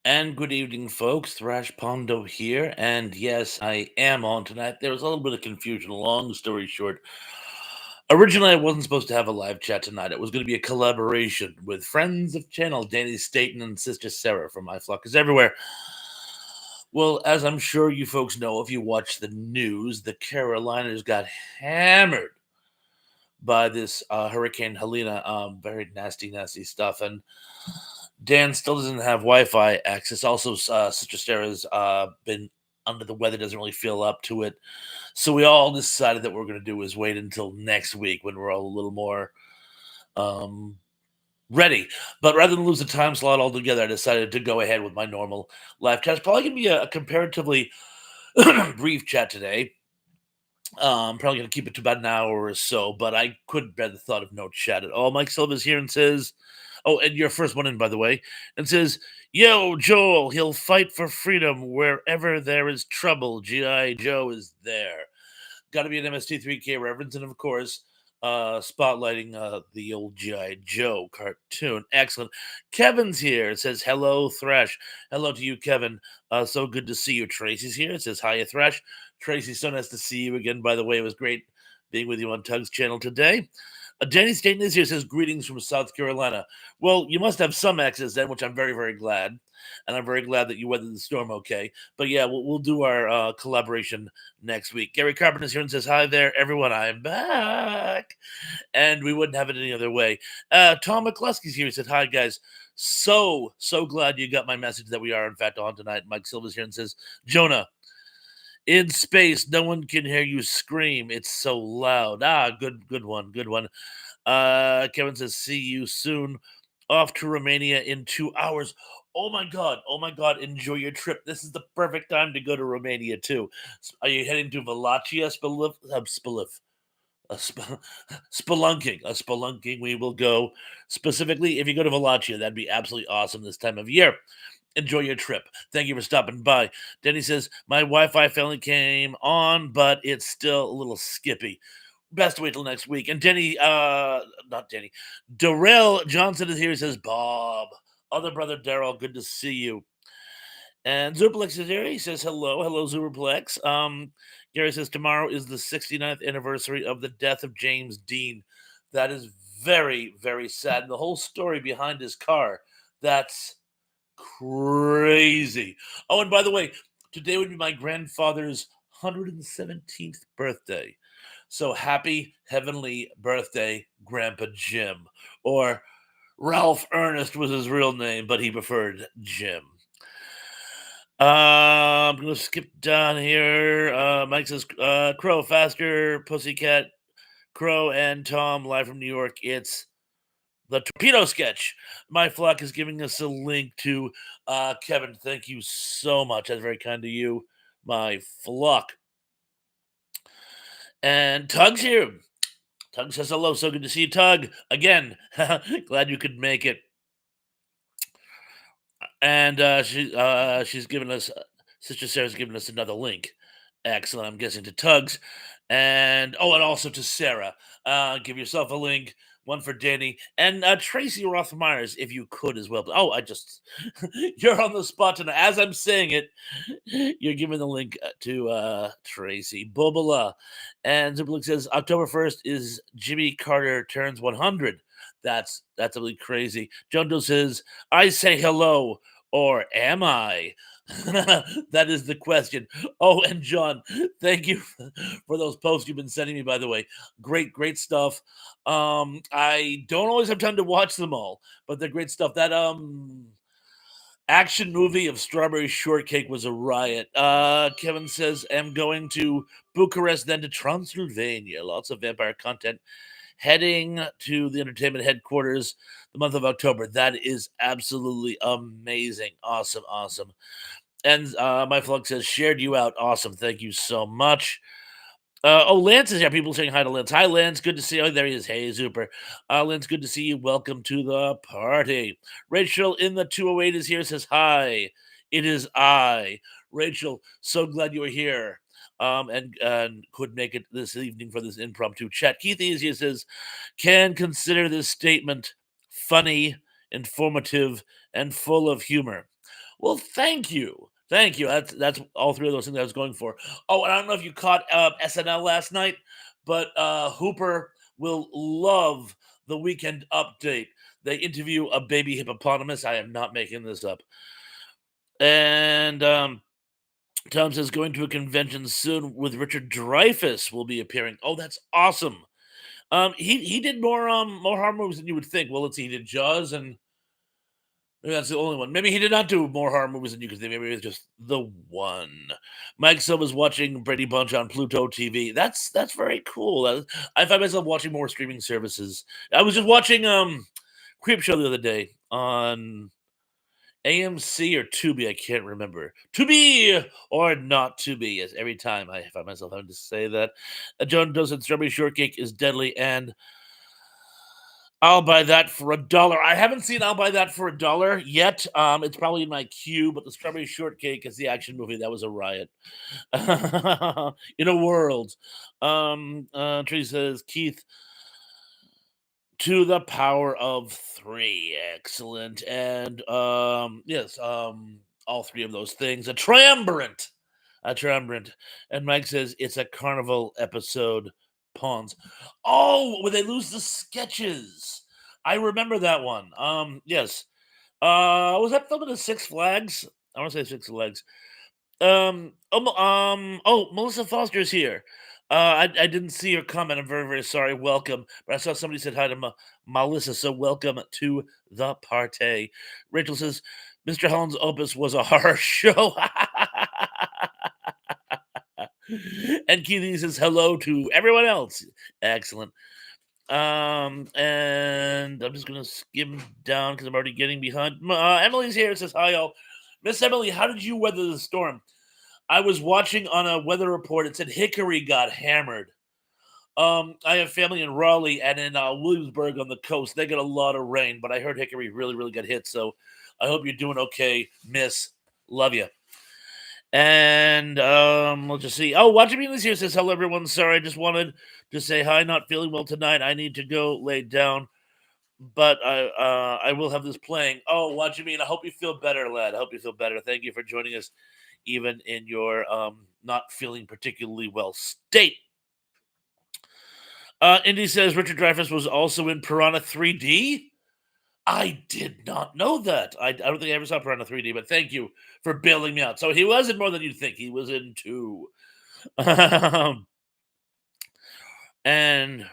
And good evening, folks. Thrash Pondo here. And yes, I am on tonight. There was a little bit of confusion. Long story short, originally I wasn't supposed to have a live chat tonight. It was going to be a collaboration with friends of channel, Danny Staten and Sister Sarah from My Flock is Everywhere. Well, as I'm sure you folks know, if you watch the news, the Carolinas got hammered by this Hurricane Helena. Very nasty, nasty stuff. And Dan still doesn't have Wi-Fi access. Also, Sister Sarah's been under the weather, doesn't really feel up to it. So we all decided that what we're going to do is wait until next week when we're all a little more um, ready. But rather than lose the time slot altogether, I decided to go ahead with my normal live chat. It's probably going to be a comparatively brief chat today. Probably going to keep it to about an hour or so, but I couldn't bear the thought of no chat at all. Mike Silva's here and says, oh, and your first one in, by the way, and says, yo, Joel, he'll fight for freedom wherever there is trouble. G.I. Joe is there. Got to be an MST3K reference, and of course, spotlighting the old G.I. Joe cartoon. Excellent. Kevin's here. It says, hello, Thrash. Hello to you, Kevin. So good to see you. Tracy's here. It says, hiya, Thrash. Tracy, so nice to see you again, by the way. It was great being with you on Tug's channel today. Danny Staten is here, says, greetings from South Carolina. Well, you must have some access then, which I'm very, very glad. And I'm very glad that you weathered the storm okay. But yeah, we'll do our collaboration next week. Gary Carpenter's here and says, hi there, everyone. I'm back. And we wouldn't have it any other way. Tom McCluskey's here. He said, hi, guys. So glad you got my message that we are, in fact, on tonight. Mike Silva's here and says, Jonah, in space, no one can hear you scream. It's so loud. Good one. Kevin says, see you soon. Off to Romania in 2 hours. Oh my god. Enjoy your trip. This is the perfect time to go to Romania too. Are you heading to Wallachia? Spelunking. We will go specifically if you go to Wallachia. That'd be absolutely awesome this time of year. Enjoy your trip. Thank you for stopping by. Denny says, my Wi-Fi finally came on, but it's still a little skippy. Best to wait till next week. And Denny, not Denny, Darrell Johnson is here. He says, Bob, other brother Daryl, good to see you. And Zuplex is here. He says, hello, Zuplex. Gary says, tomorrow is the 69th anniversary of the death of James Dean. That is very, very sad. And the whole story behind his car, that's crazy. Oh, and by the way, today would be my grandfather's 117th birthday. So happy heavenly birthday, Grandpa Jim. Or Ralph Ernest was his real name, but he preferred Jim. I'm going to skip down here. Mike says, Crow, faster, Pussycat, Crow, and Tom, live from New York. It's the Torpedo Sketch. My Flock is giving us a link to Kevin. Thank you so much. That's very kind of you, my Flock. And Tug's here. Tug says hello. So good to see you, Tug. Again, glad you could make it. And she's given us, Sister Sarah's given us another link. Excellent. I'm guessing to Tug's. And also to Sarah. Give yourself a link. One for Danny and Tracy Rothmeyers, if you could as well. You're on the spot tonight. As I'm saying it, you're giving the link to Tracy Bobala. And Ziplik says October 1st is Jimmy Carter turns 100. That's really crazy. John Doe says, I say hello, or am I? That is the question. Oh, and John, thank you for those posts you've been sending me, by the way. Great stuff. I don't always have time to watch them all, but they're great stuff. That action movie of Strawberry Shortcake was a riot. Kevin says, I'm going to Bucharest, then to Transylvania. Lots of vampire content. Heading to the entertainment headquarters the month of October. That is absolutely amazing. Awesome. And my Flug says, shared you out. Awesome. Thank you so much. Lance is here. People saying hi to Lance. Hi, Lance. Good to see you. Oh, there he is. Hey, Super. Lance, good to see you. Welcome to the party. Rachel in the 208 is here. Says, hi. It is I. Rachel, so glad you were here. And could make it this evening for this impromptu chat. Keith Easy says, can consider this statement funny, informative, and full of humor. Well, thank you. Thank you. That's all three of those things I was going for. Oh, and I don't know if you caught SNL last night, but Hooper will love the weekend update. They interview a baby hippopotamus. I am not making this up. And Tom says going to a convention soon with Richard Dreyfuss will be appearing. Oh, that's awesome. He did more horror movies than you would think. Well, let's see, he did Jaws, and maybe that's the only one. Maybe he did not do more horror movies than you could think. Maybe it was just the one. Mike Silva's watching Brady Bunch on Pluto TV. That's very cool. I find myself watching more streaming services. I was just watching Creep Show the other day on AMC or Tubi. I can't remember. To be or not to be. Yes, every time I find myself having to say that. John Doe said strawberry shortcake is deadly, and I'll buy that for $1. I haven't seen I'll buy that for $1 yet. It's probably in my queue, but the strawberry shortcake is the action movie that was a riot. In a world. Tree says Keith to the power of three. Excellent. And yes, all three of those things. A triumvirate. A triumvirate. And Mike says it's a carnival episode. Pawns. Oh, when they lose the sketches. I remember that one. Yes. Was that filmed at Six Flags? I want to say Six Flags. Oh, Melissa Foster's here. I didn't see her comment. I'm very, very sorry. Welcome. But I saw somebody said hi to Melissa, so welcome to the party. Rachel says, Mr. Holland's Opus was a horror show. And Keely says hello to everyone else. Excellent. And I'm just gonna skim down because I'm already getting behind. Emily's here. Says hi, y'all. Miss Emily, how did you weather the storm? I was watching on a weather report. It said Hickory got hammered. I have family in Raleigh and in Williamsburg on the coast. They get a lot of rain, but I heard Hickory really, really got hit. So I hope you're doing okay, Miss. Love you. And we'll just see. Oh, watching me this here says hello, everyone. Sorry, I just wanted to say hi. Not feeling well tonight. I need to go lay down, but I will have this playing. Oh, watching me, and I hope you feel better, lad. I hope you feel better. Thank you for joining us, even in your not feeling particularly well state. Indy says Richard Dreyfuss was also in Piranha 3D. I did not know that. I don't think I ever saw Piranha 3D, but thank you for bailing me out. So he was in more than you'd think. He was in two. And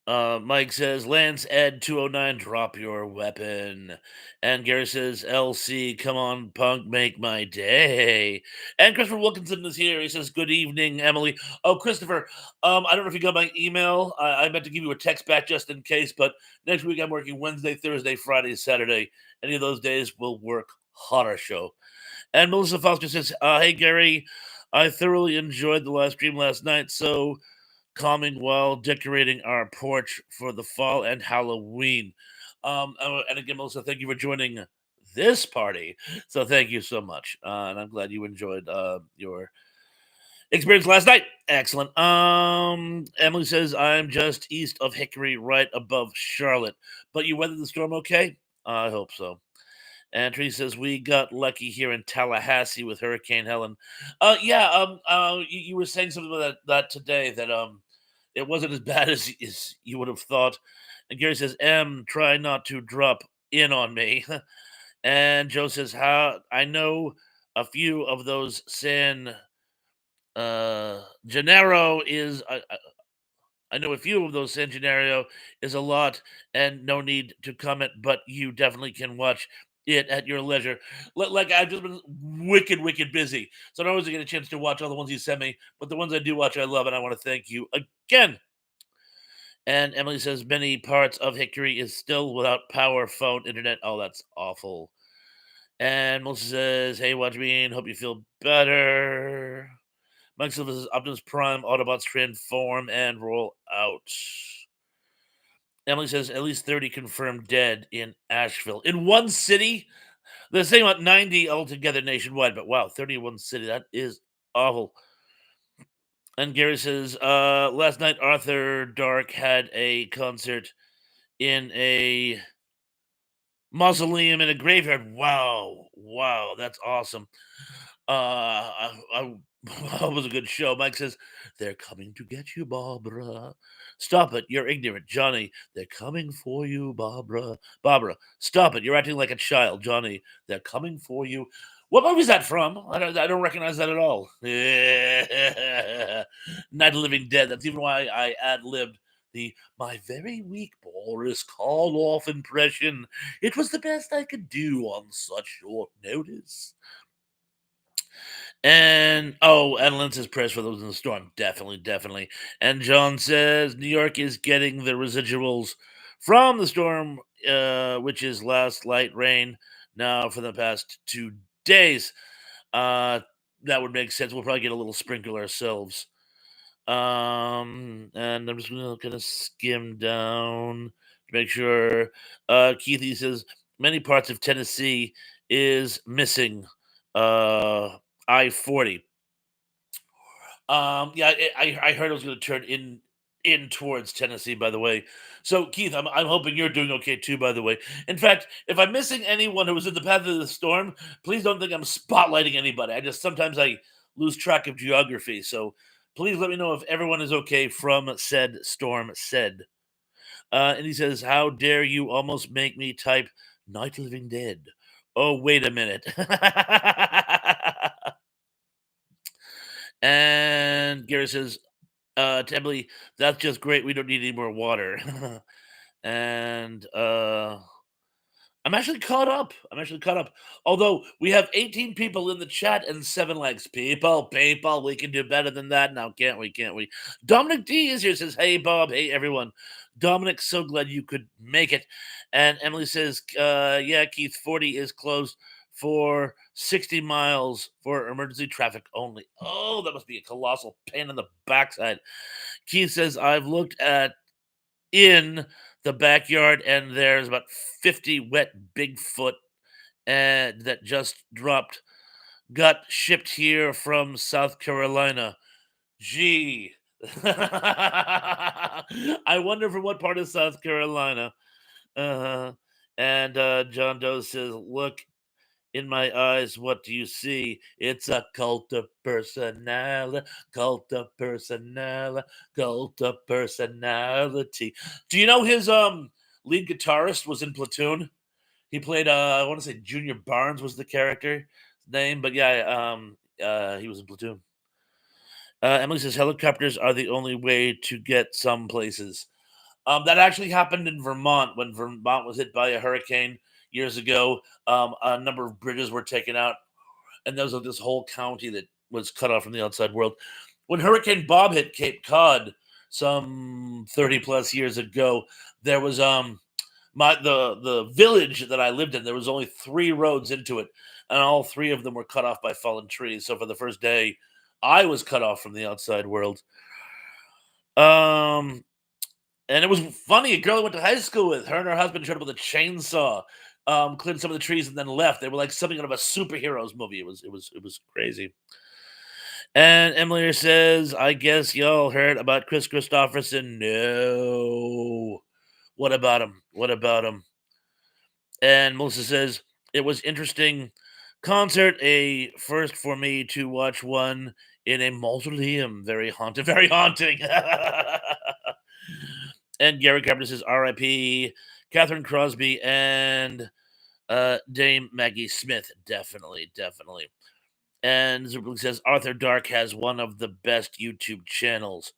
Mike says, Lance Ed 209, drop your weapon. And Gary says, LC, come on, punk, make my day. And Christopher Wilkinson is here. He says, good evening, Emily. Oh, Christopher, I don't know if you got my email. I meant to give you a text back just in case, but next week I'm working Wednesday, Thursday, Friday, Saturday. Any of those days will work. Horror show. And Melissa Foster says, hey, Gary, I thoroughly enjoyed the live stream last night, so calming while decorating our porch for the fall and Halloween. And again, Melissa, thank you for joining this party. So thank you so much. And I'm glad you enjoyed your experience last night. Excellent. Emily says, I'm just east of Hickory, right above Charlotte. But you weathered the storm okay? I hope so. And Tree says we got lucky here in Tallahassee with Hurricane Helen. Yeah. You were saying something about that today that it wasn't as bad as you would have thought. And Gary says, M, try not to drop in on me. And Joe says, how I know a few of those San Gennaro is I know a few of those San Gennaro is a lot and no need to comment, but you definitely can watch it at your leisure. Like I've just been wicked, wicked busy. So I don't always get a chance to watch all the ones you send me, but the ones I do watch, I love, and I want to thank you again. And Emily says many parts of Hickory is still without power, phone, internet. Oh, that's awful. And Melissa says, hey, watch me and hope you feel better. Mike Silva says Optimus Prime, Autobots transform and roll out. Emily says at least 30 confirmed dead in Asheville. In one city? They're saying about 90 altogether nationwide, but wow, 31 city. That is awful. And Gary says, last night Arthur Dark had a concert in a mausoleum in a graveyard. Wow. Wow, that's awesome. That was a good show. Mike says, "They're coming to get you, Barbara. Stop it. You're ignorant, Johnny. They're coming for you, Barbara. Barbara, stop it. You're acting like a child, Johnny. They're coming for you." What movie is that from? I don't recognize that at all. Night of the Living Dead. That's even why I ad libbed the "my very weak Boris call off impression. It was the best I could do on such short notice." And oh, and Lynn says prayers for those in the storm. Definitely, definitely. And John says New York is getting the residuals from the storm, which is last light rain now for the past 2 days. Uh, that would make sense. We'll probably get a little sprinkle ourselves. And I'm just gonna skim down to make sure. Keithy says many parts of Tennessee is missing. I-40. Yeah, I heard it was going to turn in towards Tennessee. By the way, so Keith, I'm hoping you're doing okay too. By the way, in fact, if I'm missing anyone who was in the path of the storm, please don't think I'm spotlighting anybody. I just sometimes I lose track of geography, so please let me know if everyone is okay from said storm. Said, and he says, "How dare you almost make me type Night of the Living Dead?" Oh, wait a minute. And Gary says, to Emily, "That's just great. We don't need any more water." And I'm actually caught up. I'm actually caught up. Although we have 18 people in the chat and 7 likes. People, we can do better than that now, can't we? Can't we? Dominic D is here, says, "Hey, Bob. Hey, everyone. Dominic, so glad you could make it." And Emily says, "Yeah, Keith, 40 is closed for 60 miles for emergency traffic only." Oh, that must be a colossal pain in the backside. Keith says, "I've looked at in the backyard and there's about 50 wet Bigfoot and that just dropped, got shipped here from South Carolina. Gee." I wonder from what part of South Carolina. Uh-huh. And John Doe says, "Look in my eyes, what do you see? It's a cult of personality, cult of personality, cult of personality." Do you know his lead guitarist was in Platoon? He played I want to say Junior Barnes was the character name, but yeah, he was in Platoon. Emily says helicopters are the only way to get some places. That actually happened in Vermont when Vermont was hit by a hurricane years ago. A number of bridges were taken out, and there was this whole county that was cut off from the outside world. When Hurricane Bob hit Cape Cod some 30 plus years ago, there was the village that I lived in. There was only 3 roads into it, and all 3 of them were cut off by fallen trees. So for the first day, I was cut off from the outside world. Um, and it was funny. A girl I went to high school with, her and her husband showed up with a chainsaw, cleared some of the trees, and then left. They were like something out of a superheroes movie. It was crazy. And Emily says, "I guess y'all heard about Chris Christopherson." No. What about him? What about him? And Melissa says, "It was interesting concert, a first for me to watch one in a mausoleum. Very haunted, very haunting." And Gary Carpenter says, "R.I.P. Catherine Crosby and Dame Maggie Smith." Definitely, definitely. And Zublik says Arthur Dark has one of the best YouTube channels.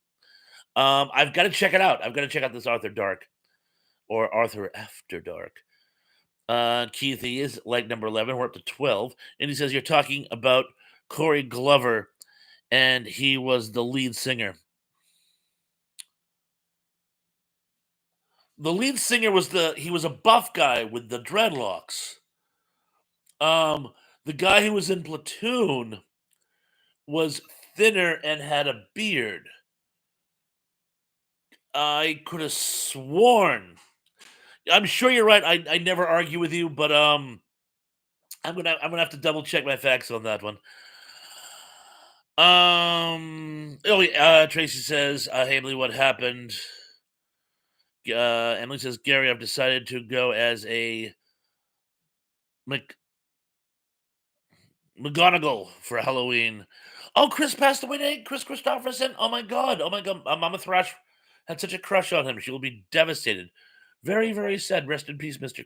I've got to check it out. I've got to check out this Arthur Dark or Arthur After Dark. Keithy is like number 11. We're up to 12. And he says, "You're talking about Corey Glover, and he was the lead singer." The lead singer he was a buff guy with the dreadlocks. The guy who was in Platoon was thinner and had a beard. I could have sworn. I'm sure you're right. I never argue with you, but I'm gonna have to double check my facts on that one. Tracy says, Emily, what happened? Emily says, "Gary, I've decided to go as a McGonagall for Halloween. Oh, Chris passed away today. Chris Christopherson. Oh my god. Oh my god. Mama Thrash had such a crush on him. She will be devastated. Very, very sad. Rest in peace, Mr.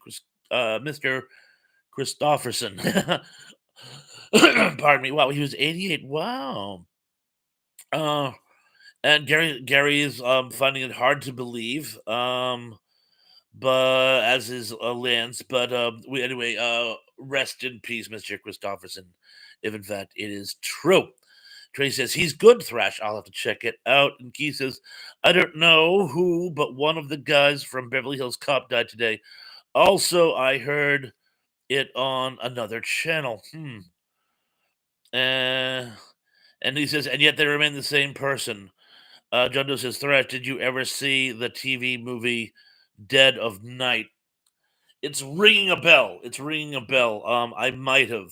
Christopherson. Pardon me. Wow, he was 88. Wow. Uh, and Gary is finding it hard to believe. But as is Lance. But we anyway. Rest in peace, Mr. Christopherson. If in fact it is true. Trey says he's good, Thrash. I'll have to check it out. And Keith says, I don't know who, but one of the guys from Beverly Hills Cop died today. Also, I heard it on another channel. Uh, and he says, and yet they remain the same person. John Doe says, Thrash, did you ever see the TV movie Dead of Night? It's ringing a bell. It's ringing a bell. I might have.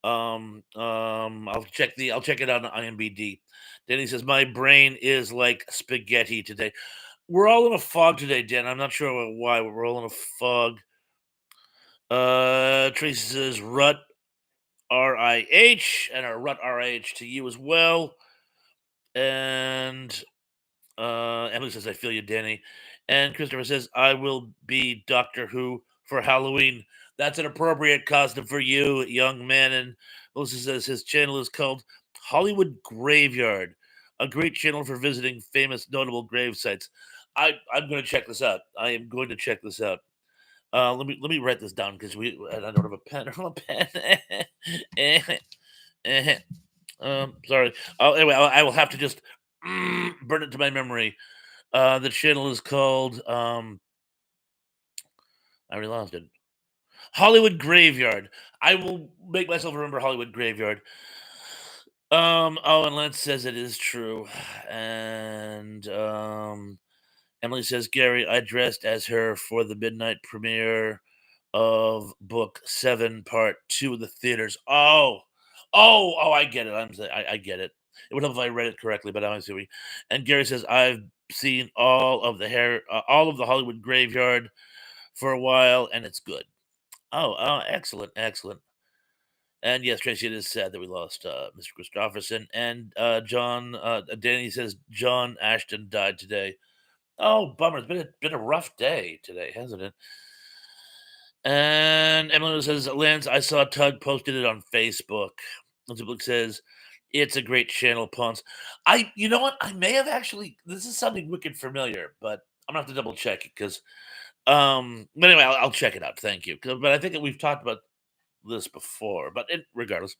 I'll check it out on IMBD. Danny says, my brain is like spaghetti today. We're all in a fog today, Dan. I'm not sure why, but we're all in a fog. Tracy says, Rut RIH, and a Rut RIH to you as well. And Emily says, I feel you, Danny. And Christopher says, I will be Doctor Who for Halloween. That's an appropriate costume for you, young man. And Melissa says his channel is called Hollywood Graveyard, a great channel for visiting famous, notable grave sites. I'm going to check this out. I am going to check this out. Let me write this down because I don't have a pen or a pen. Sorry. Anyway, I will have to just burn it to my memory. The channel is called I already lost it. Hollywood Graveyard. I will make myself remember Hollywood Graveyard. Oh, and Lance says it is true. And Emily says, Gary, I dressed as her for the midnight premiere of book 7, part 2 of the theaters. Oh, I get it. I get it. It would help if I read it correctly, but I don't see. And Gary says, I've seen all of the Hollywood Graveyard for a while, and it's good. Oh, excellent, excellent. And yes, Tracy, it is sad that we lost Mr. Christopherson. And Danny says John Ashton died today. Oh, bummer. It's been a rough day today, hasn't it? And Emily says, Lance, I saw Tug posted it on Facebook. Facebook says, it's a great channel, Ponce. You know what? I may have actually, this is something wicked familiar, but I'm going to have to double check it because, but anyway, I'll check it out. Thank you. But I think that we've talked about this before, but regardless.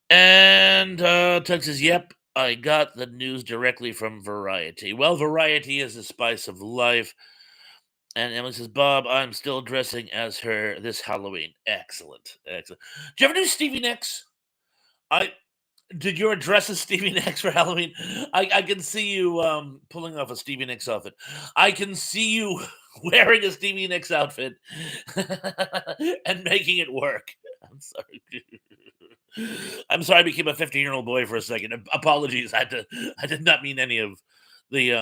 And Tug says, yep, I got the news directly from Variety. Well, Variety is the spice of life. And Emily says, Bob, I'm still dressing as her this Halloween. Excellent. Excellent. Did you ever do Stevie Nicks? I did you dress as Stevie Nicks for Halloween? I can see you pulling off a Stevie Nicks outfit. I can see you wearing a Stevie Nicks outfit and making it work. I'm sorry. I'm sorry I became a 15-year-old boy for a second. Apologies. I did not mean any of the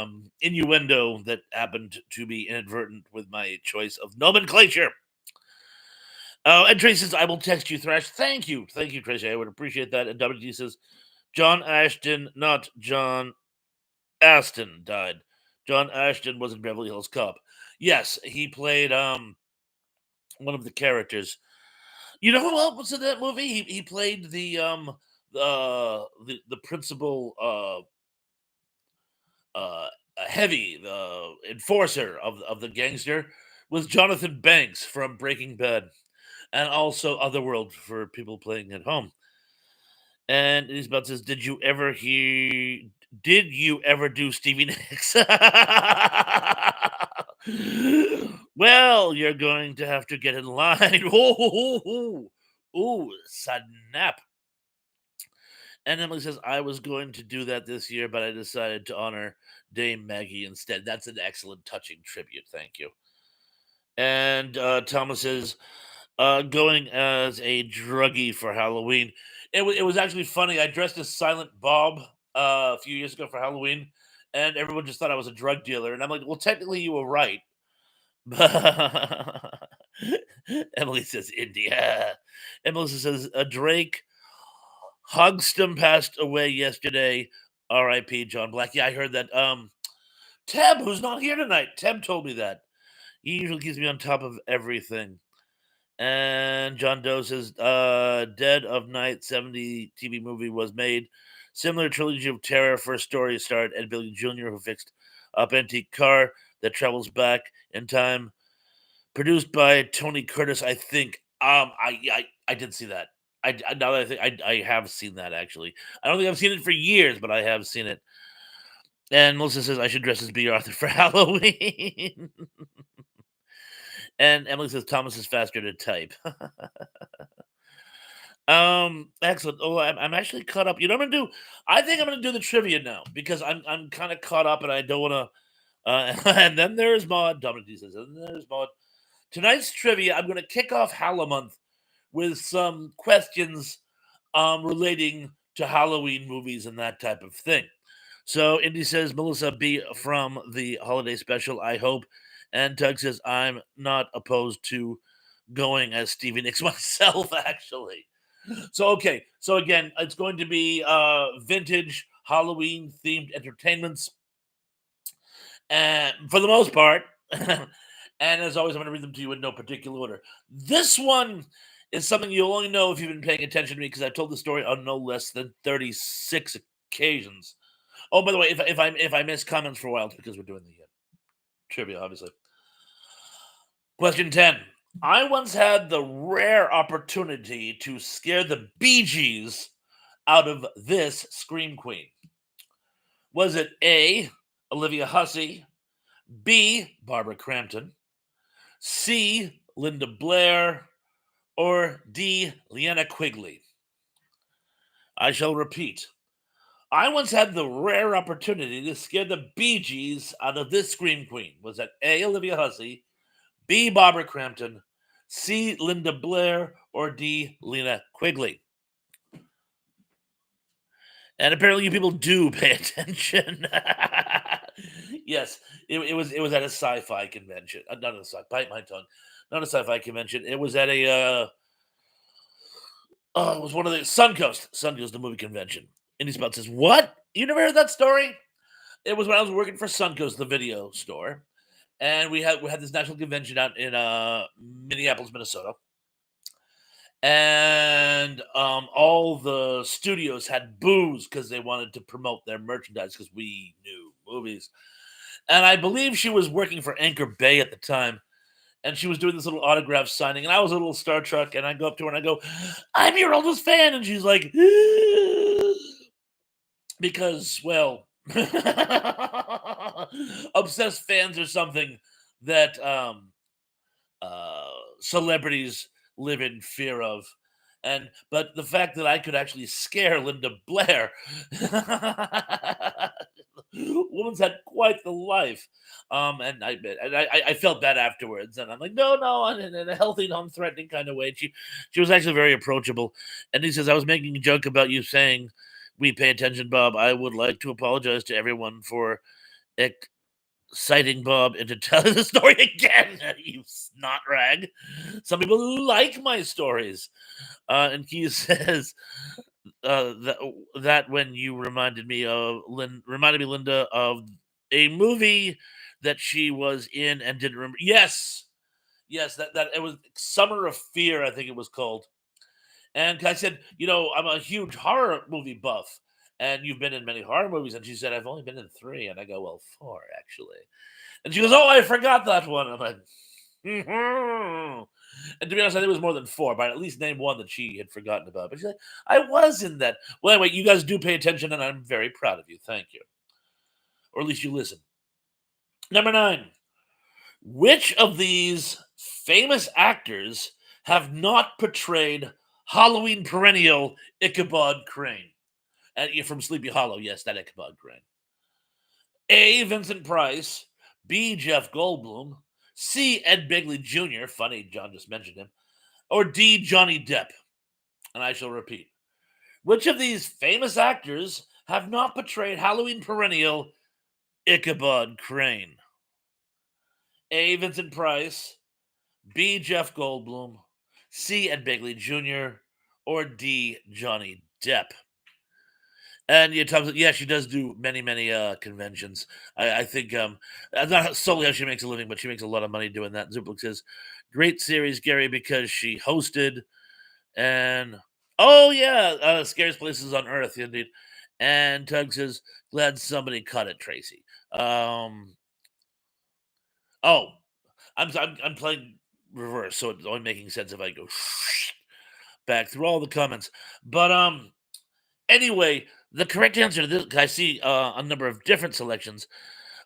innuendo that happened to be inadvertent with my choice of nomenclature. And Tracy says, I will text you, Thrash. Thank you. Thank you, Tracy. I would appreciate that. And WD says, John Ashton, not John Aston, died. John Ashton was in Beverly Hills Cop. Yes, he played one of the characters. You know who else was in that movie? He played the principal heavy the enforcer of the gangster was Jonathan Banks from Breaking Bad, and also Otherworld for people playing at home. And Isabel says, Did you ever do Stevie Nicks?" Well, you're going to have to get in line. Ooh, snap. And Emily says, I was going to do that this year, but I decided to honor Dame Maggie instead. That's an excellent, touching tribute. Thank you. And Thomas says, going as a druggie for Halloween. It was actually funny. I dressed as Silent Bob a few years ago for Halloween, and everyone just thought I was a drug dealer. And I'm like, well, technically, you were right. Emily says, India. And Melissa says, Drake Hogston passed away yesterday. R.I.P. John Black. Yeah, I heard that. Teb, who's not here tonight, Teb told me that. He usually keeps me on top of everything. And John Doe says, Dead of Night 70 TV movie was made. Similar trilogy of terror. First story starred Ed Billy Jr., who fixed up antique car that travels back in time. Produced by Tony Curtis, I think. I did see that. Now that I think I have seen that actually. I don't think I've seen it for years, but I have seen it. And Melissa says I should dress as B. Arthur for Halloween. And Emily says Thomas is faster to type. Excellent. Oh, I'm actually caught up. You know what I'm gonna do? I think I'm gonna do the trivia now because I'm kind of caught up and I don't wanna. And then there's Maud. Dominic says, and then there's Maud. Tonight's trivia. I'm gonna kick off Month with some questions relating to Halloween movies and that type of thing. So Indy says Melissa B from the holiday special, I hope. And Tug says I'm not opposed to going as Stevie Nicks myself, actually. So okay, so again, it's going to be vintage Halloween themed entertainments, and for the most part. And as always, I'm going to read them to you in no particular order. This one is something you'll only know if you've been paying attention to me because I've told the story on no less than 36 occasions. Oh, by the way, if I miss comments for a while, it's because we're doing the trivia, obviously. Question 10. I once had the rare opportunity to scare the Bee Gees out of this Scream Queen. Was it A, Olivia Hussey, B, Barbara Crampton, C, Linda Blair, or D, Leanna Quigley? I shall repeat. I once had the rare opportunity to scare the Bee Gees out of this Scream Queen. Was that A, Olivia Hussey, B, Barbara Crampton, C, Linda Blair, or D, Lena Quigley? And apparently you people do pay attention. Yes, it was at a sci-fi convention. Not a sci bite my tongue. Not a sci-fi convention. It was at a it was one of the Suncoast, the movie convention. And Spot says, "What? You never heard that story?" It was when I was working for Suncoast, the video store, and we had this national convention out in Minneapolis, Minnesota, and all the studios had booze because they wanted to promote their merchandise because we knew movies. And I believe she was working for Anchor Bay at the time, and she was doing this little autograph signing, and I was a little Star Trek, and I go up to her and I go, "I'm your oldest fan," and she's like, because, well, obsessed fans are something that celebrities live in fear of. And but the fact that I could actually scare Linda Blair, woman's had quite the life. And I felt bad afterwards, and I'm like, no, no, in a healthy, non-threatening kind of way. She was actually very approachable. And he says, I was making a joke about you saying we pay attention, Bob. I would like to apologize to everyone for citing Bob into telling the story again, you snot rag. Some people like my stories. And he says that when you reminded me, Linda, of a movie that she was in and didn't remember. Yes, yes, that it was Summer of Fear, I think it was called. And I said, I'm a huge horror movie buff. And you've been in many horror movies. And she said, I've only been in 3. And I go, well, 4, actually. And she goes, oh, I forgot that one. I'm like, mm-hmm. And to be honest, I think it was more than 4, but I at least name one that she had forgotten about. But she's like, I was in that. Well, anyway, you guys do pay attention, and I'm very proud of you. Thank you. Or at least you listen. Number 9. Which of these famous actors have not portrayed Halloween perennial Ichabod Crane? And you're from Sleepy Hollow. Yes, that Ichabod Crane. A, Vincent Price. B, Jeff Goldblum. C, Ed Begley Jr. Funny, John just mentioned him. Or D, Johnny Depp. And I shall repeat. Which of these famous actors have not portrayed Halloween perennial Ichabod Crane? A, Vincent Price. B, Jeff Goldblum. C. Ed Begley Jr., or D. Johnny Depp. And yeah, Thompson, yeah, she does do many, many conventions. I think not solely how she makes a living, but she makes a lot of money doing that. Zuplik says, "Great series, Gary, because she hosted and oh yeah, scariest places on earth, indeed." And Tug says, "Glad somebody cut it, Tracy." Um, oh, I'm playing reverse, so it's only making sense if I go back through all the comments. But anyway, the correct answer to this, I see a number of different selections.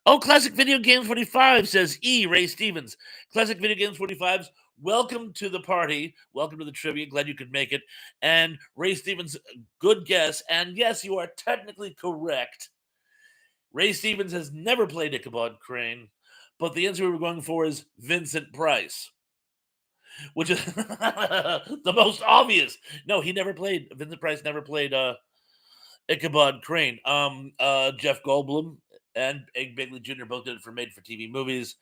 Oh, Classic Video Games 45 says E. Ray Stevens. Classic Video Games 45's welcome to the party. Welcome to the trivia. Glad you could make it. And Ray Stevens, good guess. And yes, you are technically correct. Ray Stevens has never played Ichabod Crane, but the answer we were going for is Vincent Price, which is the most obvious. No, he never played. Vincent Price never played Ichabod Crane. Jeff Goldblum and Ed Begley Jr. both did it for made-for-TV movies,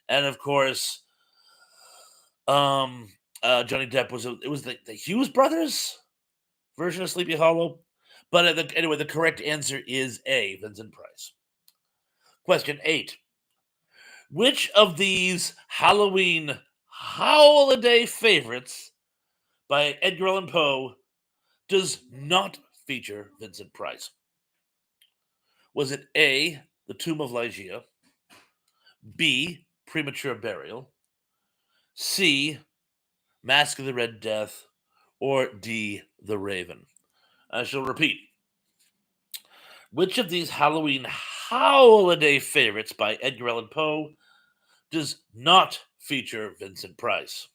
and of course, um, Johnny Depp was the Hughes brothers version of Sleepy Hollow. But anyway, the correct answer is A. Vincent Price. Question 8: which of these Halloween holiday favorites by Edgar Allan Poe does not feature Vincent Price? Was it A, The Tomb of Ligeia, B, Premature Burial, C, Mask of the Red Death, or D, The Raven? I shall repeat. Which of these Halloween holiday favorites by Edgar Allan Poe does not feature Vincent Price?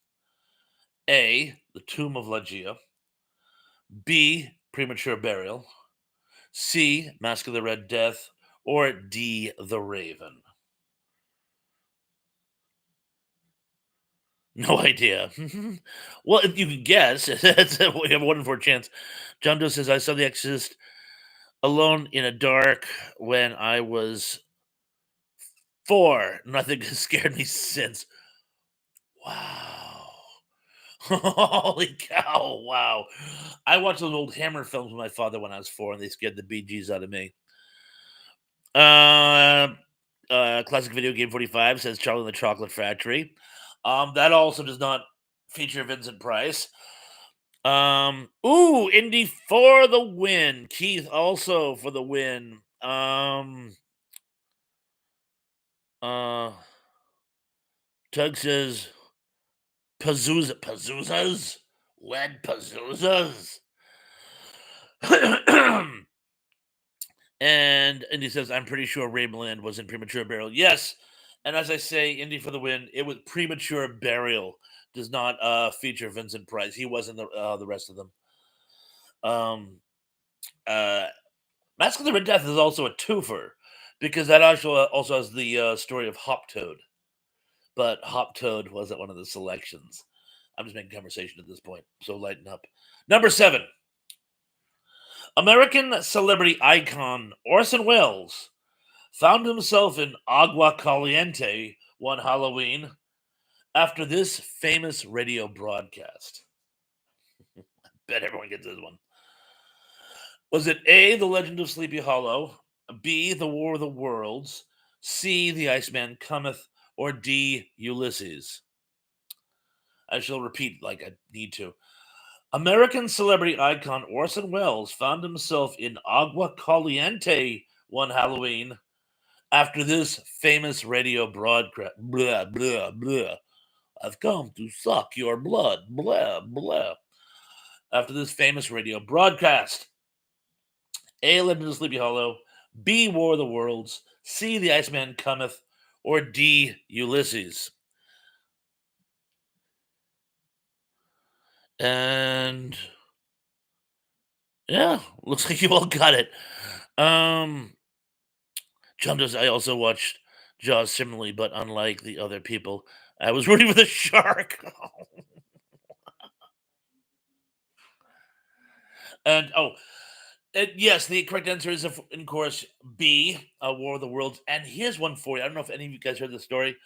A, The Tomb of Ligeia, B, Premature Burial, C, Mask of the Red Death, or D, The Raven? No idea. Well, if you can guess, we have a 1 in 4 chance. John Doe says, I saw The Exorcist alone in a dark when I was 4. Nothing has scared me since. Wow. Holy cow. Wow. I watched those old Hammer films with my father when I was 4, and they scared the BGs out of me. Uh, Classic Video Game 45 says Charlie and the Chocolate Factory. That also does not feature Vincent Price. Ooh, Indy for the win. Keith also for the win. Uh, Tug says Pazoozas? Lead Pazoozas? And Indy says, I'm pretty sure Raymond was in Premature Burial. Yes. And as I say, Indy for the win. It was Premature Burial. Does not feature Vincent Price. He wasn't the rest of them. Uh, Mask of the Red Death is also a twofer because that also has the story of Hop Toad. But Hop Toad wasn't one of the selections. I'm just making conversation at this point, so lighten up. Number 7. American celebrity icon Orson Welles found himself in Agua Caliente one Halloween after this famous radio broadcast. Bet everyone gets this one. Was it A, The Legend of Sleepy Hollow, B, The War of the Worlds, C, The Iceman Cometh, or D, Ulysses? I shall repeat like I need to. American celebrity icon Orson Welles found himself in Agua Caliente one Halloween after this famous radio broadcast. Blah, blah, blah. I've come to suck your blood. Blah, blah. After this famous radio broadcast. A, Legend of Sleepy Hollow, B, War of the Worlds, C, The Iceman Cometh, or D, Ulysses? And yeah, looks like you all got it. John does. I also watched Jaws similarly, but unlike the other people, I was rooting for the shark. And yes, the correct answer is, of course, B, War of the Worlds. And here's one for you. I don't know if any of you guys heard the story.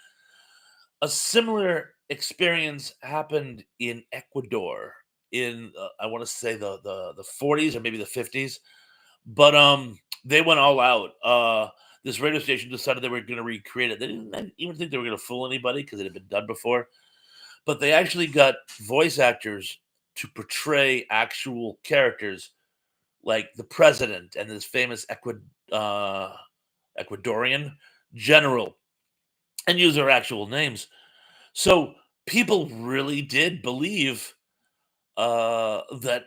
A similar experience happened in Ecuador in I want to say the 40s or maybe the 50s, but they went all out. This radio station decided they were going to recreate it. They didn't even think they were going to fool anybody because it had been done before, but they actually got voice actors to portray actual characters like the president and this famous Ecuadorian general and use their actual names. So people really did believe that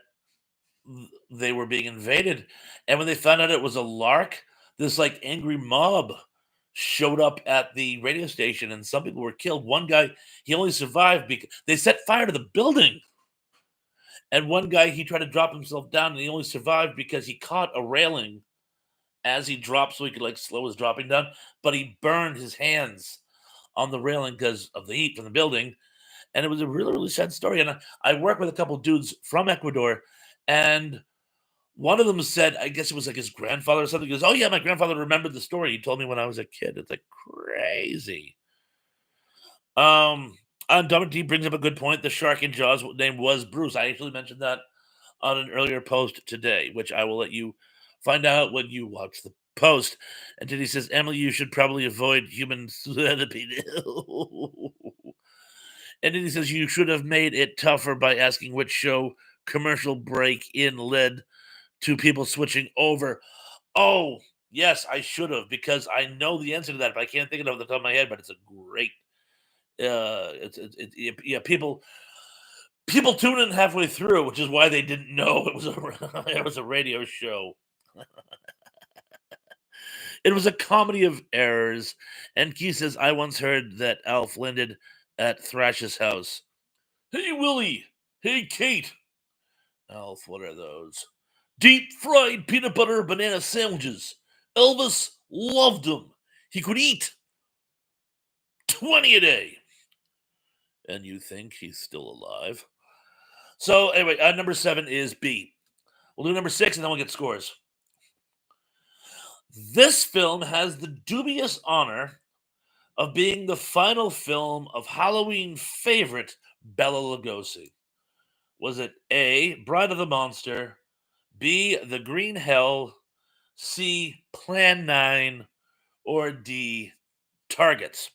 they were being invaded. And when they found out it was a lark, this like angry mob showed up at the radio station and some people were killed. One guy, he only survived because they set fire to the building. And one guy, he tried to drop himself down and he only survived because he caught a railing as he dropped so he could like slow his dropping down, but he burned his hands on the railing because of the heat from the building. And it was a really, really sad story. And I work with a couple dudes from Ecuador, and one of them said, I guess it was like his grandfather or something. He goes, "Oh yeah, my grandfather remembered the story. He told me when I was a kid." It's like crazy. Um, Dumb D brings up a good point. The shark in Jaws name was Bruce. I actually mentioned that on an earlier post today, which I will let you find out when you watch the post. And then he says, Emily, you should probably avoid human centipede. And then he says, you should have made it tougher by asking which show commercial break in led to people switching over. Oh, yes, I should have because I know the answer to that, but I can't think of it off the top of my head. But it's a great, yeah, people tune in halfway through, which is why they didn't know it was a it was a radio show. It was a comedy of errors. And Key says, I once heard that Alf landed at Thrash's house. Hey, Willie. Hey, Kate. Alf, what are those? Deep fried peanut butter banana sandwiches. Elvis loved them. He could eat 20 a day. And you think he's still alive? So, anyway, number 7 is B. We'll do number 6 and then we'll get scores. This film has the dubious honor of being the final film of Halloween favorite Bela Lugosi. Was it A, Bride of the Monster, B, The Green Hell, C, Plan 9, or D, Targets?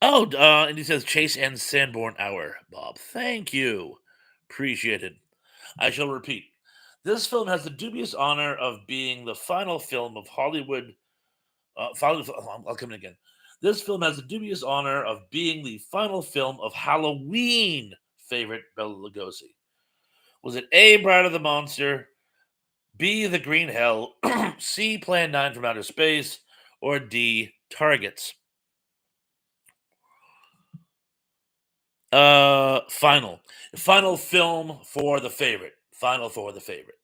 Oh, and he says Chase and Sanborn Hour, Bob. Thank you. Appreciate it. I shall repeat. This film has the dubious honor of being the final film of Hollywood. I'll come in again. This film has the dubious honor of being the final film of Halloween favorite Bela Lugosi. Was it A, Bride of the Monster, B, The Green Hell, C, Plan 9 from Outer Space, or D, Targets? Final. Final film for the favorite. Final for the favorite.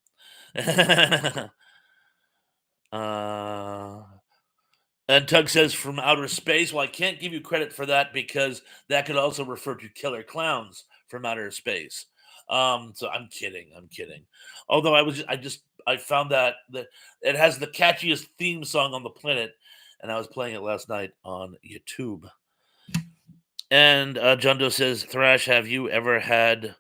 uh, and Tug says from outer space. Well, I can't give you credit for that because that could also refer to killer clowns from outer space. So I'm kidding. I'm kidding. Although I found that it has the catchiest theme song on the planet, and I was playing it last night on YouTube. And John Doe says, Thrash, have you ever had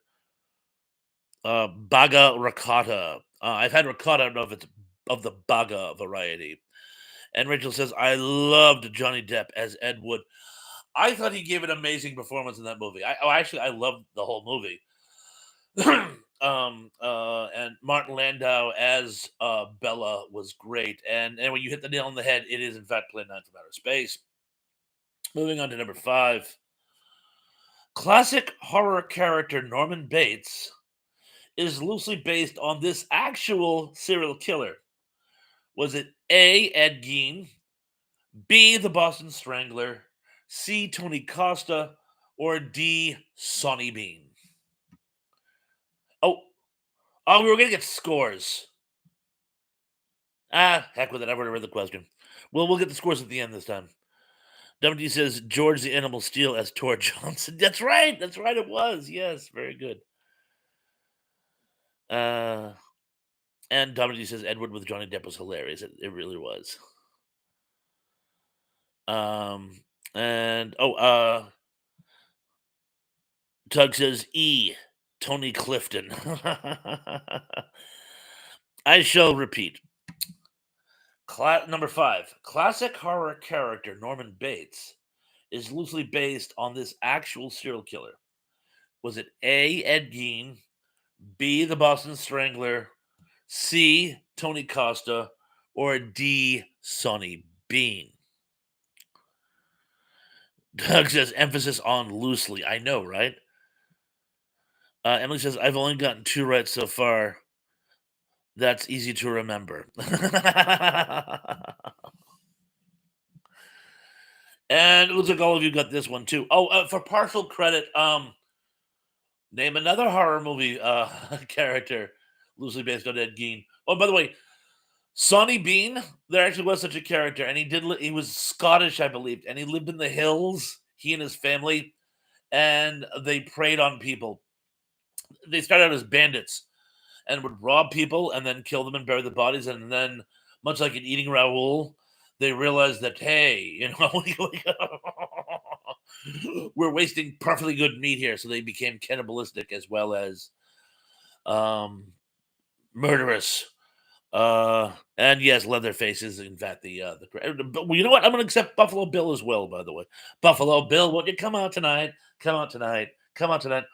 Baga ricotta? I've had ricotta. I don't know if it's of the Baga variety. And Rachel says, I loved Johnny Depp as Ed Wood. I thought he gave an amazing performance in that movie. I loved the whole movie. And Martin Landau as Bella was great. And when you hit the nail on the head, it is in fact Plan 9 from Outer Space. Moving on to number 5. Classic horror character Norman Bates is loosely based on this actual serial killer. Was it A, Ed Gein, B, the Boston Strangler, C, Tony Costa, or D, Sonny Bean? Oh, we were going to get scores. Heck with it. I've already read the question. We'll get the scores at the end this time. WD says George the Animal Steel as Tor Johnson. That's right. That's right. It was. Yes. Very good. And WD says Edward with Johnny Depp was hilarious. It really was. Um, And Tug says E. Tony Clifton. I shall repeat. Number five. Classic horror character Norman Bates is loosely based on this actual serial killer. Was it A. Ed Gein, B. The Boston Strangler, C. Tony Costa, or D. Sonny Bean? Doug says emphasis on loosely. I know, right? Emily says I've only gotten two right so far. That's easy to remember. And it looks like all of you got this one too. Oh, for partial credit, name another horror movie character loosely based on Ed Gein. Oh, by the way, Sonny Bean, there actually was such a character, and he was Scottish, I believe, and he lived in the hills. He and his family, and they preyed on people. They started out as bandits and would rob people and then kill them and bury the bodies, and then, much like in Eating Raoul, they realized that hey, we're wasting perfectly good meat here, so they became cannibalistic as well as um, murderous. And yes, Leatherface is in fact but well, you know what? I'm gonna accept Buffalo Bill as well, by the way. Buffalo Bill, won't you come out tonight? Come out tonight. Come out tonight.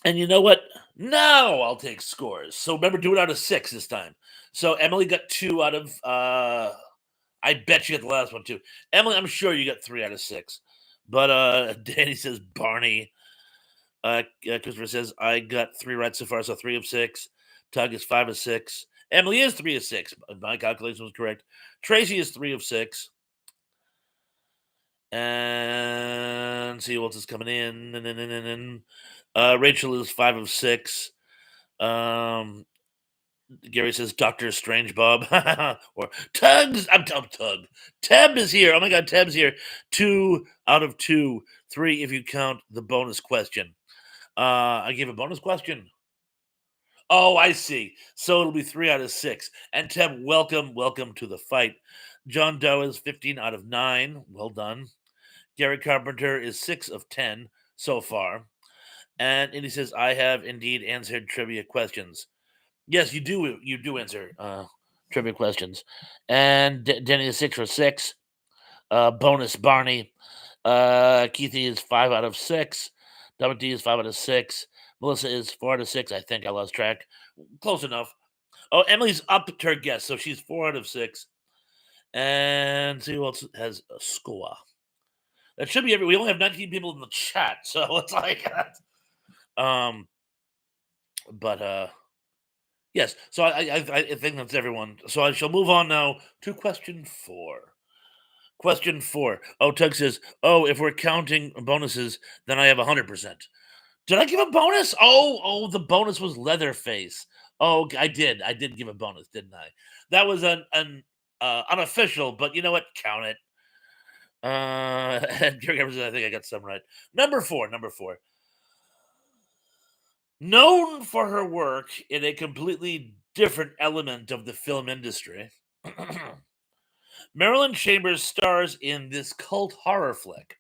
And you know what? Now I'll take scores. So remember, do it out of six this time. So Emily got two out of I bet you got the last one too. Emily, I'm sure you got three out of six. But Danny says Barney. Christopher says I got three right so far, so 3 of 6. Tug is 5 of 6. Emily is 3 of 6. My calculation was correct. Tracy is 3 of 6. And see what else is coming in. Rachel is 5 of 6. Um, Gary says Doctor Strange Bob or Tugs. I'm Tug. Teb is here. Oh my God, Teb's here. 2 out of 2. 3 if you count the bonus question. I gave a bonus question. Oh, I see. So it'll be 3 out of 6. And Teb, welcome to the fight. John Doe is 15 out of 9. Well done. Gary Carpenter is 6 of 10 so far. And he says, I have indeed answered trivia questions. Yes, you do. You do answer trivia questions. And Denny is 6 for 6. Bonus Barney. Keithy is 5 out of 6. WD is 5 out of 6. Melissa is 4 out of 6. I think I lost track. Close enough. Oh, Emily's up to her guess, so she's 4 out of 6. And see who else has a score. That should be we only have 19 people in the chat, so it's like um but yes, so I think that's everyone. So I shall move on now to question 4. Question 4. Oh, Tug says, "Oh, if we're counting bonuses, then I have 100%." Did I give a bonus? Oh, the bonus was Leatherface. Oh, I did. I did give a bonus, didn't I? That was an unofficial, but you know what? Count it. And Gary Evans, I think I got some right. Number 4. Number 4. Known for her work in a completely different element of the film industry, Marilyn Chambers stars in this cult horror flick.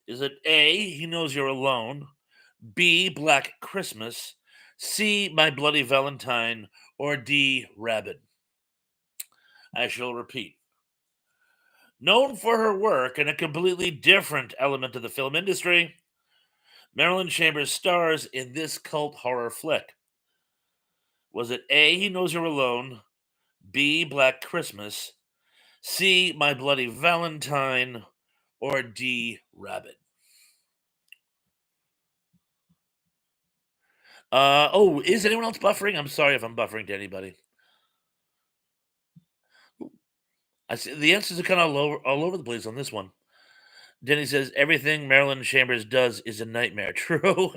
Is it A, He Knows You're Alone, B, Black Christmas, C, My Bloody Valentine, or D, Rabid? I shall repeat. Known for her work in a completely different element of the film industry, Marilyn Chambers stars in this cult horror flick. Was it A, He Knows You're Alone, B, Black Christmas, C, My Bloody Valentine, or D, Rabbit? Is anyone else buffering? I'm sorry if I'm buffering to anybody. I see the answers are kind of all over the place on this one. Denny says everything Marilyn Chambers does is a nightmare. True.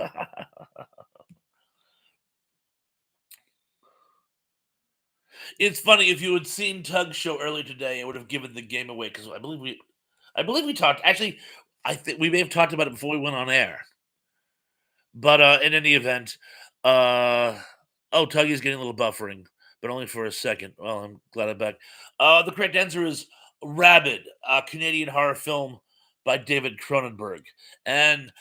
It's funny if you had seen Tug's show earlier today, it would have given the game away because I believe we talked. Actually, I think we may have talked about it before we went on air. But in any event, uh, Tuggy's getting a little buffering, but only for a second. Well, I'm glad I'm back. The correct answer is Rabid, a Canadian horror film by David Cronenberg, and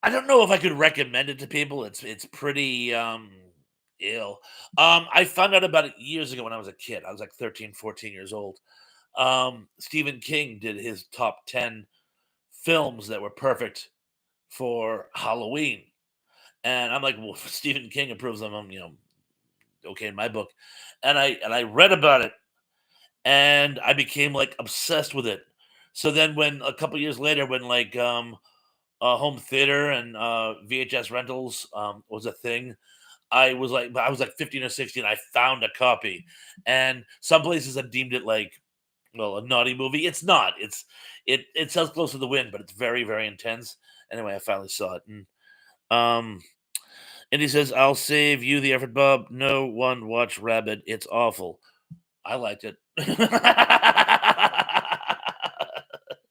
I don't know if I could recommend it to people. It's pretty ill. I found out about it years ago when I was a kid. I was like 13, 14 years old. Stephen King did his top 10 films that were perfect for Halloween. And I'm like, well, if Stephen King approves them, I'm, okay in my book. And I read about it and I became like obsessed with it. So then when a couple years later, when like home theater and VHS rentals was a thing, I was like 15 or 16. I found a copy, and some places have deemed it like, well, a naughty movie. It's not. It says close to the wind, but it's very very intense. Anyway, I finally saw it, um and he says, "I'll save you the effort, Bob. No one watch Rabbit. It's awful." I liked it.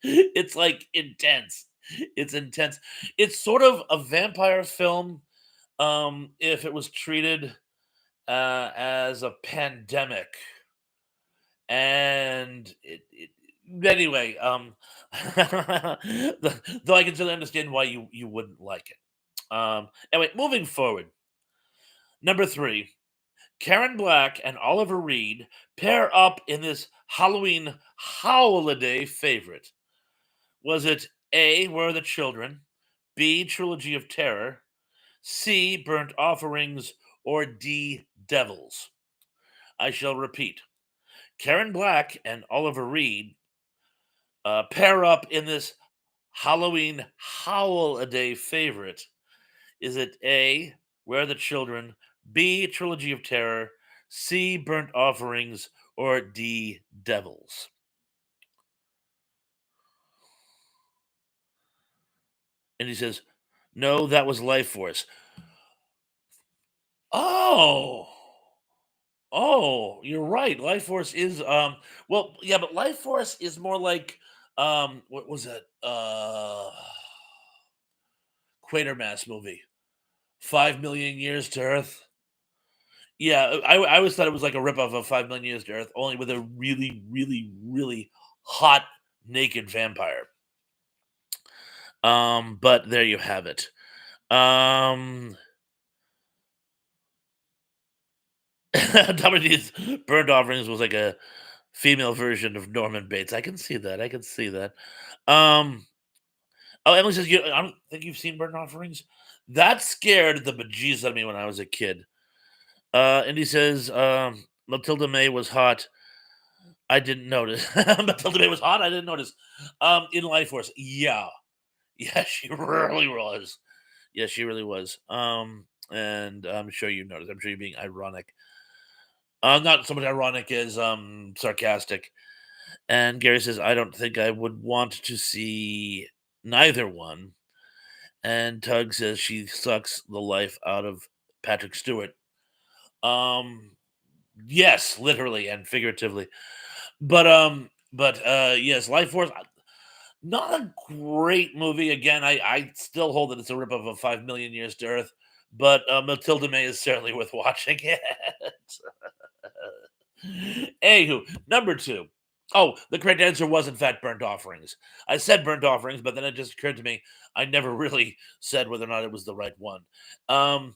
It's like intense. It's intense. It's sort of a vampire film if it was treated as a pandemic. And anyway, though I can still understand why you wouldn't like it. Anyway, moving forward, number three, Karen Black and Oliver Reed pair up in this Halloween holiday favorite. Was it A, Where Are the Children? B, Trilogy of Terror? C, Burnt Offerings? Or D, Devils? I shall repeat. Karen Black and Oliver Reed pair up in this Halloween howl-a-day favorite. Is it A, Where Are the Children? B, Trilogy of Terror? C, Burnt Offerings? Or D, Devils? And he says, no, that was Life Force. Oh, you're right. Life Force is well, yeah, but Life Force is more like what was it? Quatermass movie. 5 million years to Earth. Yeah, I always thought it was like a ripoff of 5 million years to Earth, only with a really, really, really hot naked vampire. But there you have it. Um WD's Burned Offerings was like a female version of Norman Bates. I can see that. I can see that. Um, oh, Emily says, I don't think you've seen Burnt Offerings. That scared the bejesus out of me when I was a kid. And he says, Matilda May was hot. I didn't notice. Matilda May was hot. I didn't notice. In Life Force, yeah, yeah, she really was. Yeah, she really was. And I'm sure you noticed. I'm sure you're being ironic. Not so much ironic as sarcastic. And Gary says, I don't think I would want to see neither one. And Tug says she sucks the life out of Patrick Stewart. Um, yes, literally and figuratively. But yes, Life Force, not a great movie. Again, I still hold that it's a rip of a 5 million years to Earth, but Matilda May is certainly worth watching it. Anywho, number two. Oh, the correct answer was in fact Burnt Offerings. I said Burnt Offerings, but then it just occurred to me I never really said whether or not it was the right one. Um,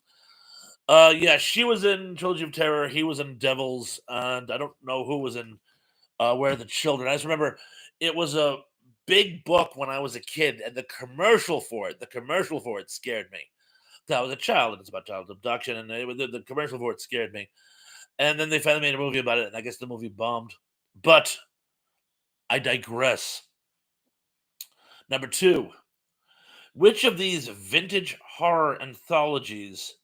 yeah, she was in Trilogy of Terror. He was in Devils, and I don't know who was in Where Are the Children. I just remember it was a big book when I was a kid, and the commercial for it scared me. 'Cause I was a child, and it's about child abduction, and the commercial for it scared me. And then they finally made a movie about it, and I guess the movie bombed. But I digress. Number two, which of these vintage horror anthologies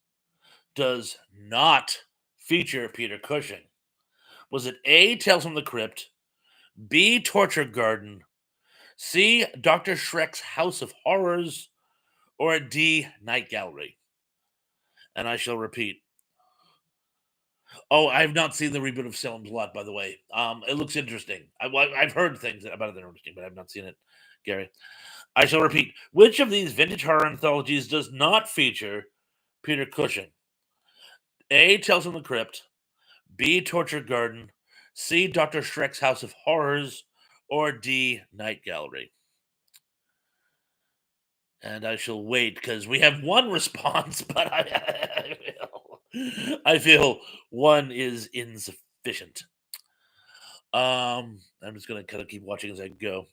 does not feature Peter Cushing? Was it A, Tales from the Crypt, B, Torture Garden, C, Dr. Shrek's House of Horrors, or D, Night Gallery? And I shall repeat. Oh, I've not seen the reboot of Salem's Lot, by the way. It looks interesting. I've heard things about it that are interesting, but I've not seen it, Gary. I shall repeat. Which of these vintage horror anthologies does not feature Peter Cushing? A, Tales from the Crypt, B, Torture Garden, C. Dr. Shrek's House of Horrors, or D. Night Gallery? And I shall wait because we have one response, but I feel one is insufficient. I'm just gonna kind of keep watching as I go.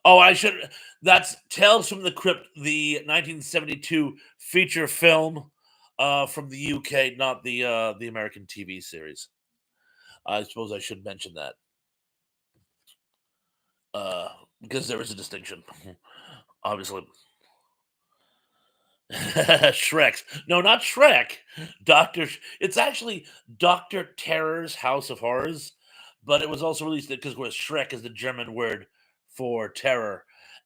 Oh, I should. That's Tales from the Crypt, the 1972 feature film, from the UK, not the American TV series. I suppose I should mention that, uh, because there is a distinction, obviously. Shrek's. No, not Shrek. It's actually Doctor Terror's House of Horrors, but it was also released because where Shrek is the German word for terror,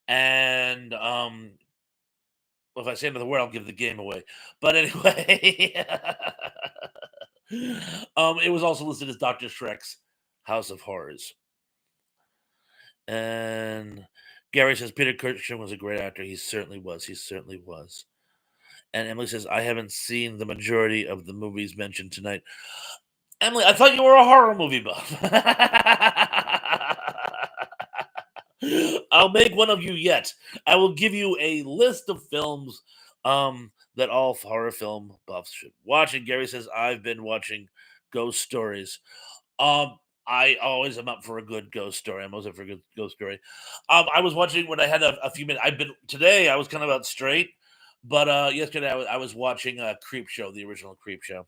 and if I say another word, I'll give the game away. But anyway, it was also listed as Doctor Shrek's House of Horrors, and Gary says Peter Cushing was a great actor. He certainly was. He certainly was. And Emily says, I haven't seen the majority of the movies mentioned tonight. Emily, I thought you were a horror movie buff. I'll make one of you yet. I will give you a list of films that all horror film buffs should watch. And Gary says, I've been watching ghost stories. Um, I always am up for a good ghost story. I'm always up for a good ghost story. I was watching when I had a few minutes. I've been today. I was kind of out straight, but yesterday I was watching Creep Show, the original Creep Show,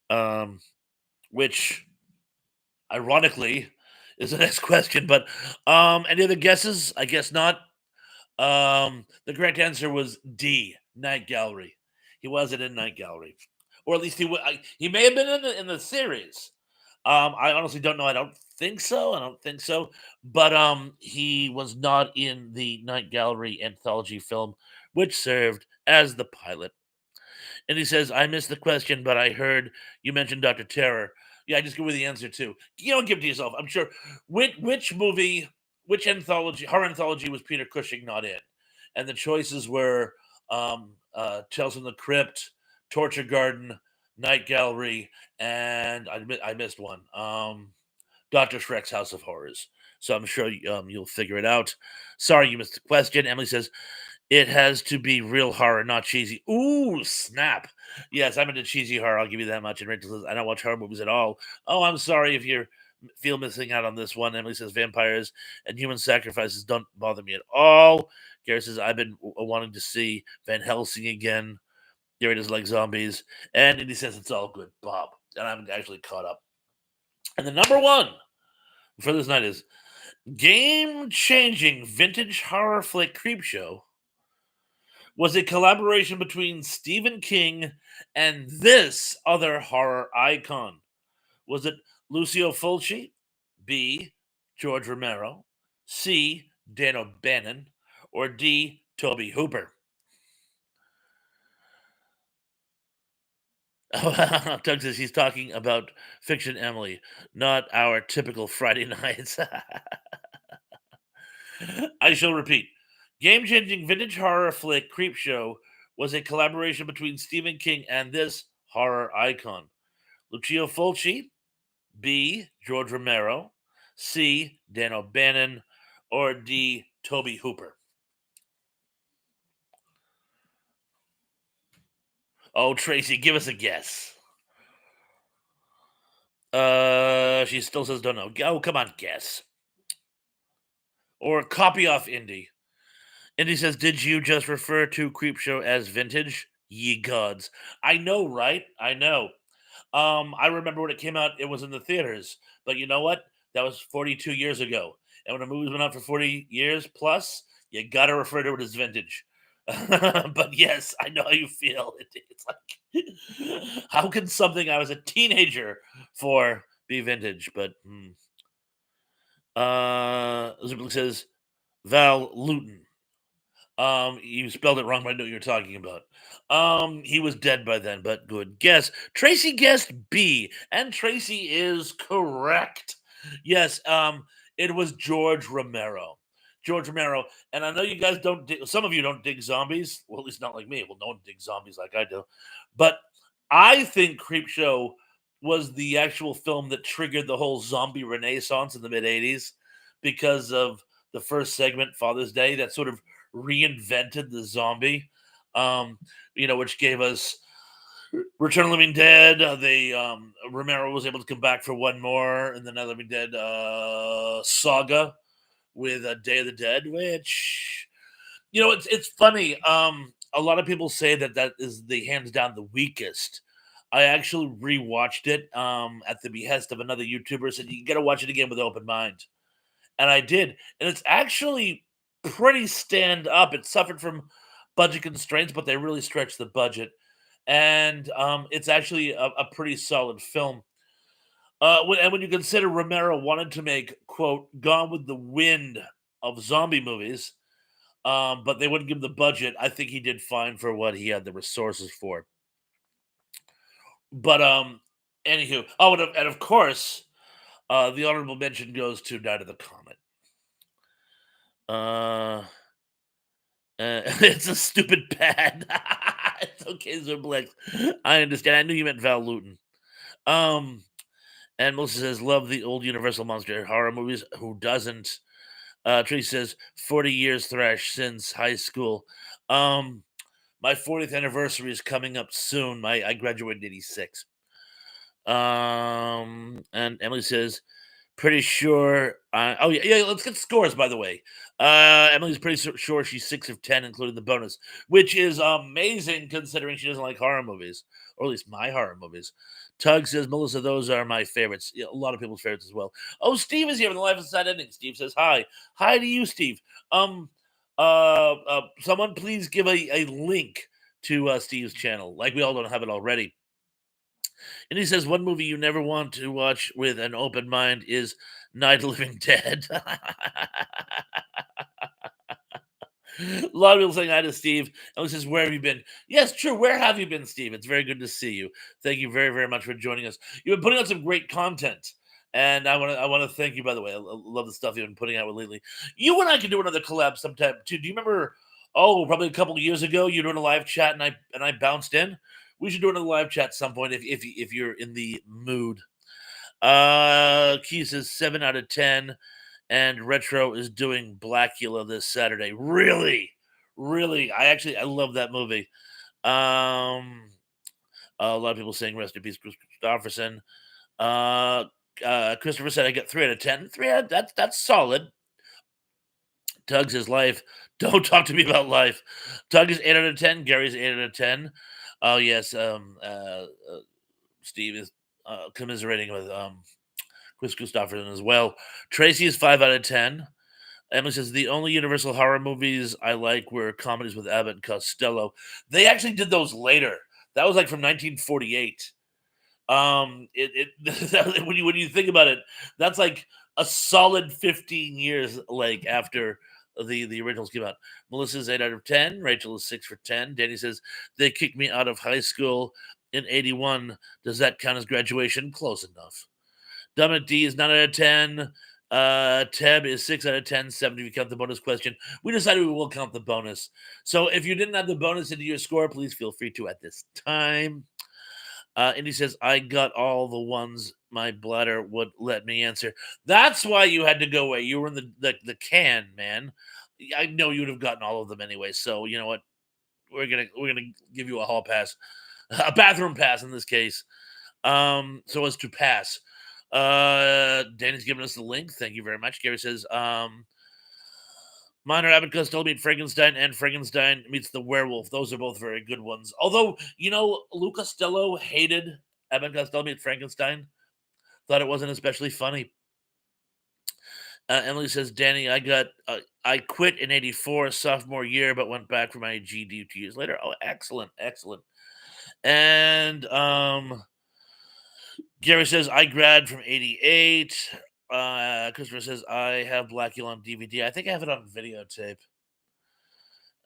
um, which ironically is the next question. But any other guesses? I guess not. The correct answer was D, Night Gallery. He wasn't in Night Gallery, or at least he may have been in the series. I honestly don't know. I don't think so. I don't think so. But he was not in the Night Gallery anthology film, which served as the pilot. And he says, "I missed the question, but I heard you mentioned Doctor Terror." Yeah, I just give you the answer too. You don't give it to yourself. I'm sure. Which movie, which anthology, horror anthology was Peter Cushing not in? And the choices were Tales from the Crypt, Torture Garden, Night Gallery, and I missed one. Doctor Shrek's House of Horrors. So I'm sure you'll figure it out. Sorry you missed the question. Emily says it has to be real horror, not cheesy. Ooh, snap. Yes, I'm into cheesy horror. I'll give you that much. And Rachel says, I don't watch horror movies at all. Oh, I'm sorry if you feel missing out on this one. Emily says, vampires and human sacrifices don't bother me at all. Gary says, I've been wanting to see Van Helsing again. Gary does like zombies. And he says, it's all good, Bob. And I'm actually caught up. And the number one for this night is game changing vintage horror flick Creep Show was a collaboration between Stephen King and this other horror icon. Was it Lucio Fulci, B. George Romero, C. Dan O'Bannon, or D. Toby Hooper? Doug says he's talking about Fiction Emily, not our typical Friday nights. I shall repeat. Game changing vintage horror flick Creep Show was a collaboration between Stephen King and this horror icon. Lucio Fulci, B. George Romero, C. Dan O'Bannon, or D. Toby Hooper. Oh, Tracy, give us a guess. She still says don't know. Oh, come on, guess. Or copy off Indy. Indy says, did you just refer to Creepshow as vintage? Ye gods. I know, right? I know. I remember when it came out, it was in the theaters. But you know what? That was 42 years ago. And when a movie's been out for 40 years plus, you gotta refer to it as vintage. But yes, I know how you feel. It's like, how can something I was a teenager for be vintage? But Elizabeth says Val Luton. You spelled it wrong, but I know what you're talking about. He was dead by then, but good guess. Tracy guessed B, and Tracy is correct. Yes, it was George Romero. George Romero, and I know you guys don't. Some of you don't dig zombies. Well, at least not like me. Well, no one digs zombies like I do. But I think Creepshow was the actual film that triggered the whole zombie renaissance in the mid '80s because of the first segment, Father's Day, that sort of reinvented the zombie. Um, which gave us Return of the Living Dead. They Romero was able to come back for one more, and then Living Dead saga with Day of the Dead, which it's funny. A lot of people say that that is the hands down the weakest. I actually rewatched it at the behest of another YouTuber. Said you got to watch it again with an open mind, and I did, and it's actually pretty stand up. It suffered from budget constraints, but they really stretched the budget, and it's actually a pretty solid film. And when you consider Romero wanted to make quote Gone with the Wind of zombie movies, but they wouldn't give him the budget. I think he did fine for what he had the resources for. But anywho, and of course, the honorable mention goes to Night of the Comet. Uh, it's a stupid pad. It's okay, Zerblex. I understand. I knew you meant Val Luton. Um, and Melissa says, "Love the old Universal monster horror movies. Who doesn't?" Tracy says, "40 years thrash since high school." Um, my 40th anniversary is coming up soon. I graduated in '86. And Emily says, "Pretty sure." Oh yeah, yeah. Let's get scores. By the way, Emily's pretty sure she's 6 of 10, including the bonus, which is amazing considering she doesn't like horror movies, or at least my horror movies. Tug says, "Melissa, those are my favorites." Yeah, a lot of people's favorites as well. Oh, Steve is here in the Life Inside Ending. Steve says, "Hi, hi to you, Steve." Um, someone please give a link to Steve's channel, like we all don't have it already. And he says, "One movie you never want to watch with an open mind is Night of the Living Dead." A lot of people saying hi to Steve. And he says, "Where have you been?" Yes, true. Where have you been, Steve? It's very good to see you. Thank you very, very much for joining us. You've been putting out some great content. And I want to thank you, by the way. I love the stuff you've been putting out with lately. You and I can do another collab sometime too. Do you remember? Oh, probably a couple of years ago, you were doing a live chat, and I bounced in. We should do another live chat some point if you're in the mood. Key says 7 out of 10, and Retro is doing Blackula this Saturday. Really, really, I love that movie. Um, a lot of people saying rest in peace, Chris Christopherson. Uh, Christopher said I get 3 out of 10. That's solid. Tug says life. Don't talk to me about life. Tug is 8 out of 10. Gary's 8 out of 10. Oh yes. Steve is commiserating with Chris Christopherson as well. Tracy is 5 out of 10. Emily says the only Universal horror movies I like were comedies with Abbott and Costello. They actually did those later. That was like from 1948. When you think about it, that's like a solid 15 years like after the originals came out. Melissa's 8 out of 10. Rachel is 6 for 10. Danny says they kicked me out of high school in '81. Does that count as graduation? Close enough. Dominic D is 9 out of 10. Teb is 6 out of 10. 7 if you count the bonus question. We decided we will count the bonus. So if you didn't have the bonus into your score, please feel free to at this time. And he says, "I got all the ones my bladder would let me answer." That's why you had to go away. You were in the can, man. I know you would have gotten all of them anyway. So you know what? We're gonna give you a hall pass, a bathroom pass in this case. So as to pass. Danny's giving us the link. Thank you very much. Gary says, Minor Abbott Costello meet Frankenstein and Frankenstein meets the werewolf. Those are both very good ones. Although, Lou Costello hated Abbott Costello meet Frankenstein. Thought it wasn't especially funny. Emily says, Danny, I quit in '84, sophomore year, but went back for my GD 2 years later. Oh, excellent, excellent. And Gary says, I grad from '88. Christopher says, I have Blackula on DVD. I think I have it on videotape.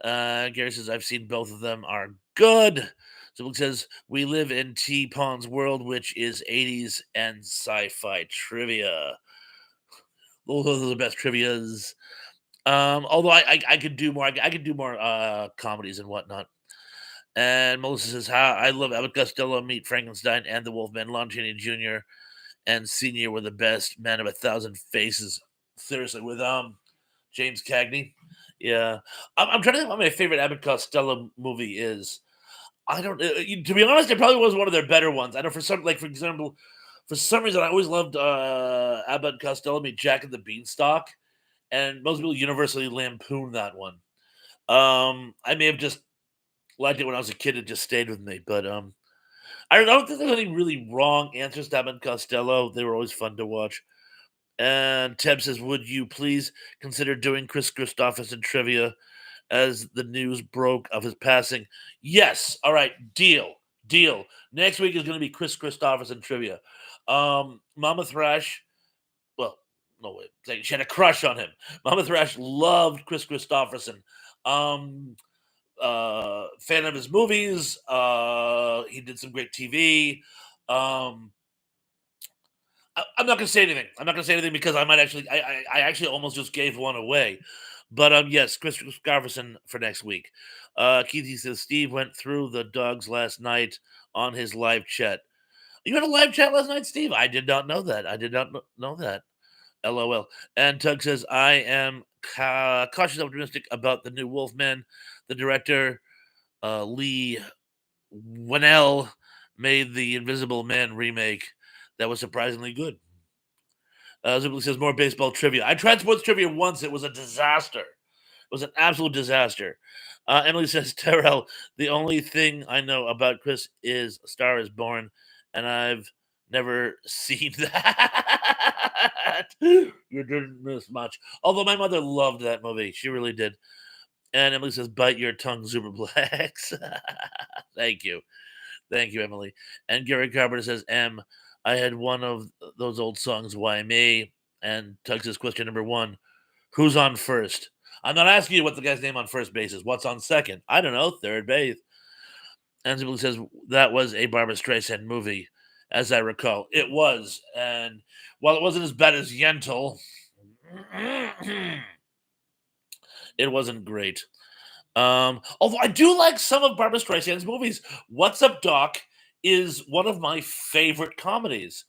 Gary says, I've seen both of them are good. So says, we live in T Pawn's world, which is '80s and sci-fi trivia. Those are the best trivias. Although I could do more. I could do more comedies and whatnot. And Melissa says, "How I love Abbott Costello, Meet Frankenstein, and the Wolfman. Lon Chaney Jr. and Senior were the best. Man of a thousand faces. Seriously, with James Cagney. Yeah, I'm trying to think what my favorite Abbott Costello movie is. I don't. To be honest, it probably was one of their better ones. I know for some, like for example, for some reason, I always loved Abbott and Costello meet Jack and the Beanstalk, and most people universally lampoon that one. I may have just liked it when I was a kid; it just stayed with me. But I don't think there's any really wrong answers to Abbott and Costello. They were always fun to watch. And Teb says, "Would you please consider doing Chris Christopherson trivia as the news broke of his passing?" Yes. All right. Deal. Deal. Next week is going to be Chris Christopherson trivia. Mama Thrash. Well, no way. She had a crush on him. Mama Thrash loved Chris Christopherson. Um, Fan of his movies. He did some great TV. Um, I'm not gonna say anything. I'm not gonna say anything because I might actually. I actually almost just gave one away. But yes, Chris Garverson for next week. Keithy says Steve went through the dogs last night on his live chat. You had a live chat last night, Steve? I did not know that. I did not know that. LOL. And Tug says I am cautiously optimistic about the new Wolfman. The director Lee Winnell made the Invisible Man remake that was surprisingly good. Zibley says more baseball trivia. I tried sports trivia once. It was a disaster. It was an absolute disaster. Emily says, Terrell, the only thing I know about Chris is A Star is Born, and I've never seen that. You didn't miss much. Although my mother loved that movie. She really did. And Emily says, bite your tongue, Superplex. Thank you. Thank you, Emily. And Gary Carpenter says, I had one of those old songs, Why Me? And Tug says, question number one, who's on first? I'm not asking you what the guy's name on first base is. What's on second? I don't know. Third base. And Emily says, that was a Barbara Streisand movie, as I recall. It was. And while it wasn't as bad as Yentl, it wasn't great. Although I do like some of Barbara Streisand's movies. What's Up, Doc is one of my favorite comedies.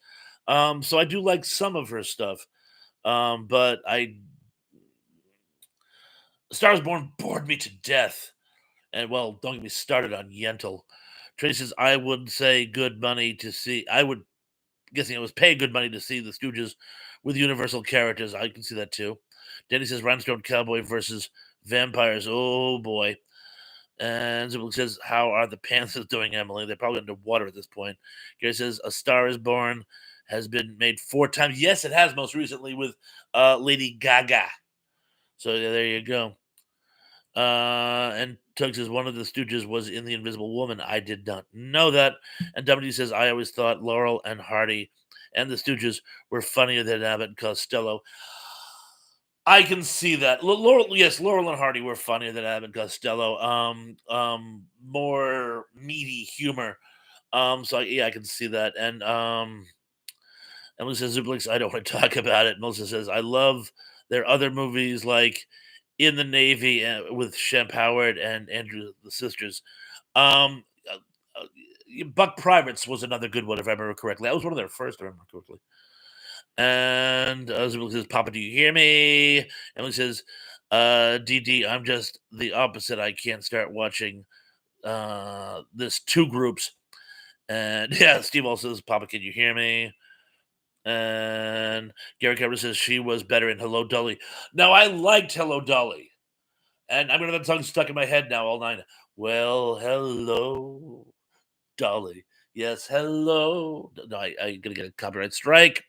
So I do like some of her stuff. But Stars Born bored me to death. And well, don't get me started on Yentl. Tracy says, I would say good money to see. I would guessing it was pay good money to see the Stooges with Universal characters. I can see that too. Danny says Rhinestone Cowboy versus vampires. Oh boy. And Zibble says, how are the Panthers doing, Emily? They're probably underwater at this point. Gary says, A Star is Born has been made 4 times. Yes, it has, most recently with Lady Gaga. So yeah, there you go. And Tug says, one of the Stooges was in The Invisible Woman. I did not know that. And W says, I always thought Laurel and Hardy and the Stooges were funnier than Abbott and Costello. I can see that. Laurel, yes, Laurel and Hardy were funnier than Abbott and Costello. More meaty humor. So yeah, I can see that. And Emily says, Zublix, I don't want to talk about it. Melissa says, I love their other movies like In the Navy with Shemp Howard and Andrew the sisters. Um, Buck Privates was another good one, if I remember correctly. That was one of their first, if I remember correctly. And Zublix says, Papa, do you hear me? Emily says, DD, I'm just the opposite. I can't start watching this two groups. And yeah, Steve also says, Papa, can you hear me? And Gary Kemper says she was better in Hello Dolly. Now I liked Hello Dolly. And I'm gonna have that song stuck in my head now all night. Well, hello, Dolly. Yes, hello. No, I'm gonna get a copyright strike.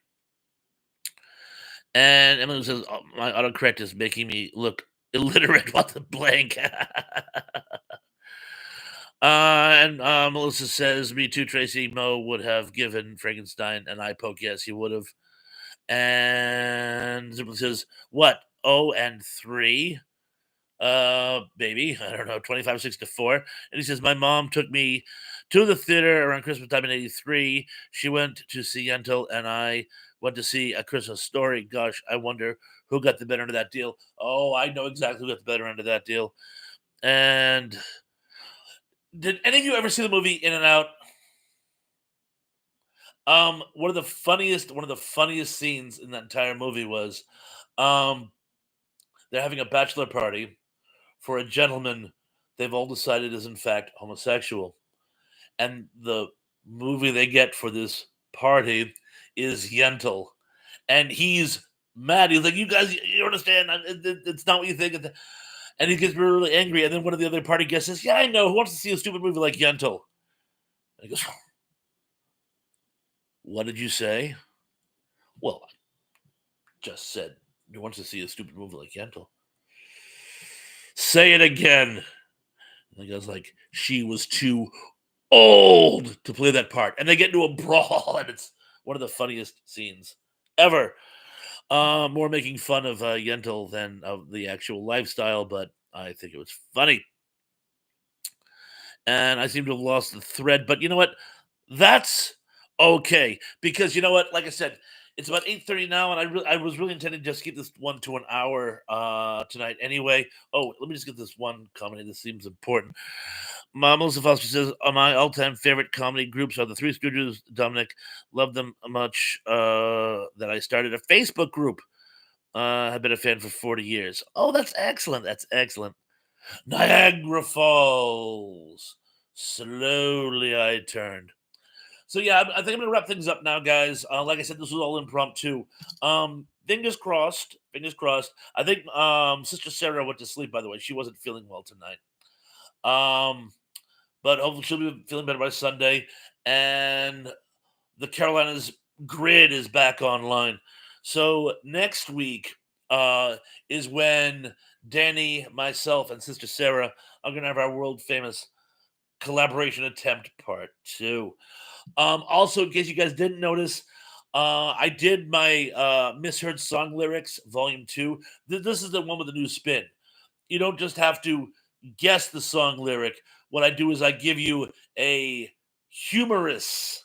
And Emily says, oh, my autocorrect is making me look illiterate. What the blank? And Melissa says, me too, Tracy. Mo would have given Frankenstein an eye poke. Yes, he would have. And Zipper says, what? Oh, and 3? Baby, I don't know, 25, 6 to 4. And he says, my mom took me to the theater around Christmas time in 83. She went to see Yentl, and I went to see A Christmas Story. Gosh, I wonder who got the better end of that deal. Oh, I know exactly who got the better end of that deal. And Did any of you ever see the movie In and Out? One of the funniest scenes in that entire movie was, um, they're having a bachelor party for a gentleman they've all decided is in fact homosexual, and the movie they get for this party is Yentl, and he's mad. He's like, "You guys, you don't understand. It's not what you think." And he gets really angry. And then one of the other party guests says, "Yeah, I know. Who wants to see a stupid movie like Yentl?" And he goes, "What did you say?" "Well, I just said who wants to see a stupid movie like Yentl." "Say it again." And the guy's like, "She was too old to play that part." And they get into a brawl, and it's one of the funniest scenes ever. More making fun of Yentl than of the actual lifestyle, but I think it was funny. And I seem to have lost the thread. But you know what? That's okay because you know what? Like I said, it's about 8:30 now, and I was really intending to just keep this one to an hour tonight. Anyway, oh, let me just get this one comedy. This seems important. Melissa Foster says, my all-time favorite comedy groups are the Three Stooges. Dominic, love them much that I started a Facebook group. Have been a fan for 40 years. Oh, that's excellent. That's excellent. Niagara Falls. Slowly I turned. So yeah, I think I'm gonna wrap things up now, guys. Like I said, this was all impromptu. Fingers crossed. Fingers crossed. I think Sister Sarah went to sleep. By the way, she wasn't feeling well tonight. Um, but hopefully she'll be feeling better by Sunday. And the Carolinas grid is back online. So next week is when Danny, myself, and Sister Sarah are going to have our world famous collaboration attempt part two. Also, in case you guys didn't notice, I did my misheard song lyrics volume two. This is the one with the new spin. You don't just have to guess the song lyric. What I do is I give you a humorous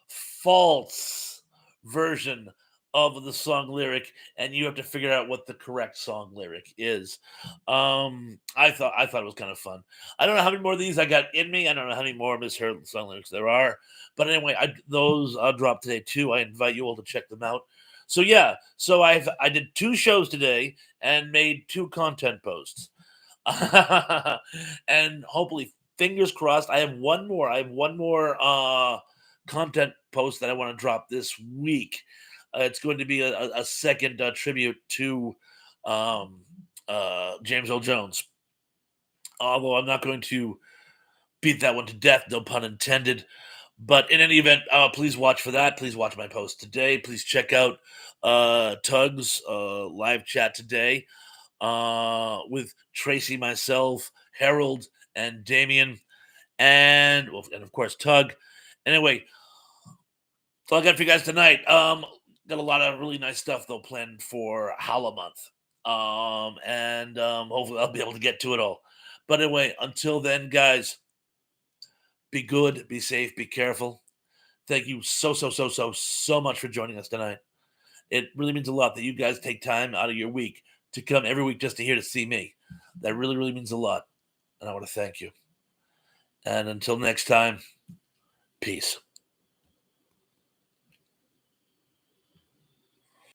false version of the song lyric, and you have to figure out what the correct song lyric is. I thought it was kind of fun. I don't know how many more of these I got in me. I don't know how many more misheard song lyrics there are, but anyway, those dropped today too. I invite you all to check them out. So yeah, so I did two shows today and made two content posts, and hopefully, fingers crossed. I have one more. I have one more content post that I want to drop this week. It's going to be a second tribute to um, James Earl Jones. Although I'm not going to beat that one to death, no pun intended. But in any event, please watch for that. Please watch my post today. Please check out Tug's live chat today with Tracy, myself, Harold, and Damien, and well, and of course Tug. Anyway, that's all I got for you guys tonight. Got a lot of really nice stuff though planned for Holla Month. And hopefully I'll be able to get to it all. But anyway, until then, guys, be good, be safe, be careful. Thank you so much for joining us tonight. It really means a lot that you guys take time out of your week to come every week just to here to see me. That really, really means a lot. And I want to thank you. And until next time, peace.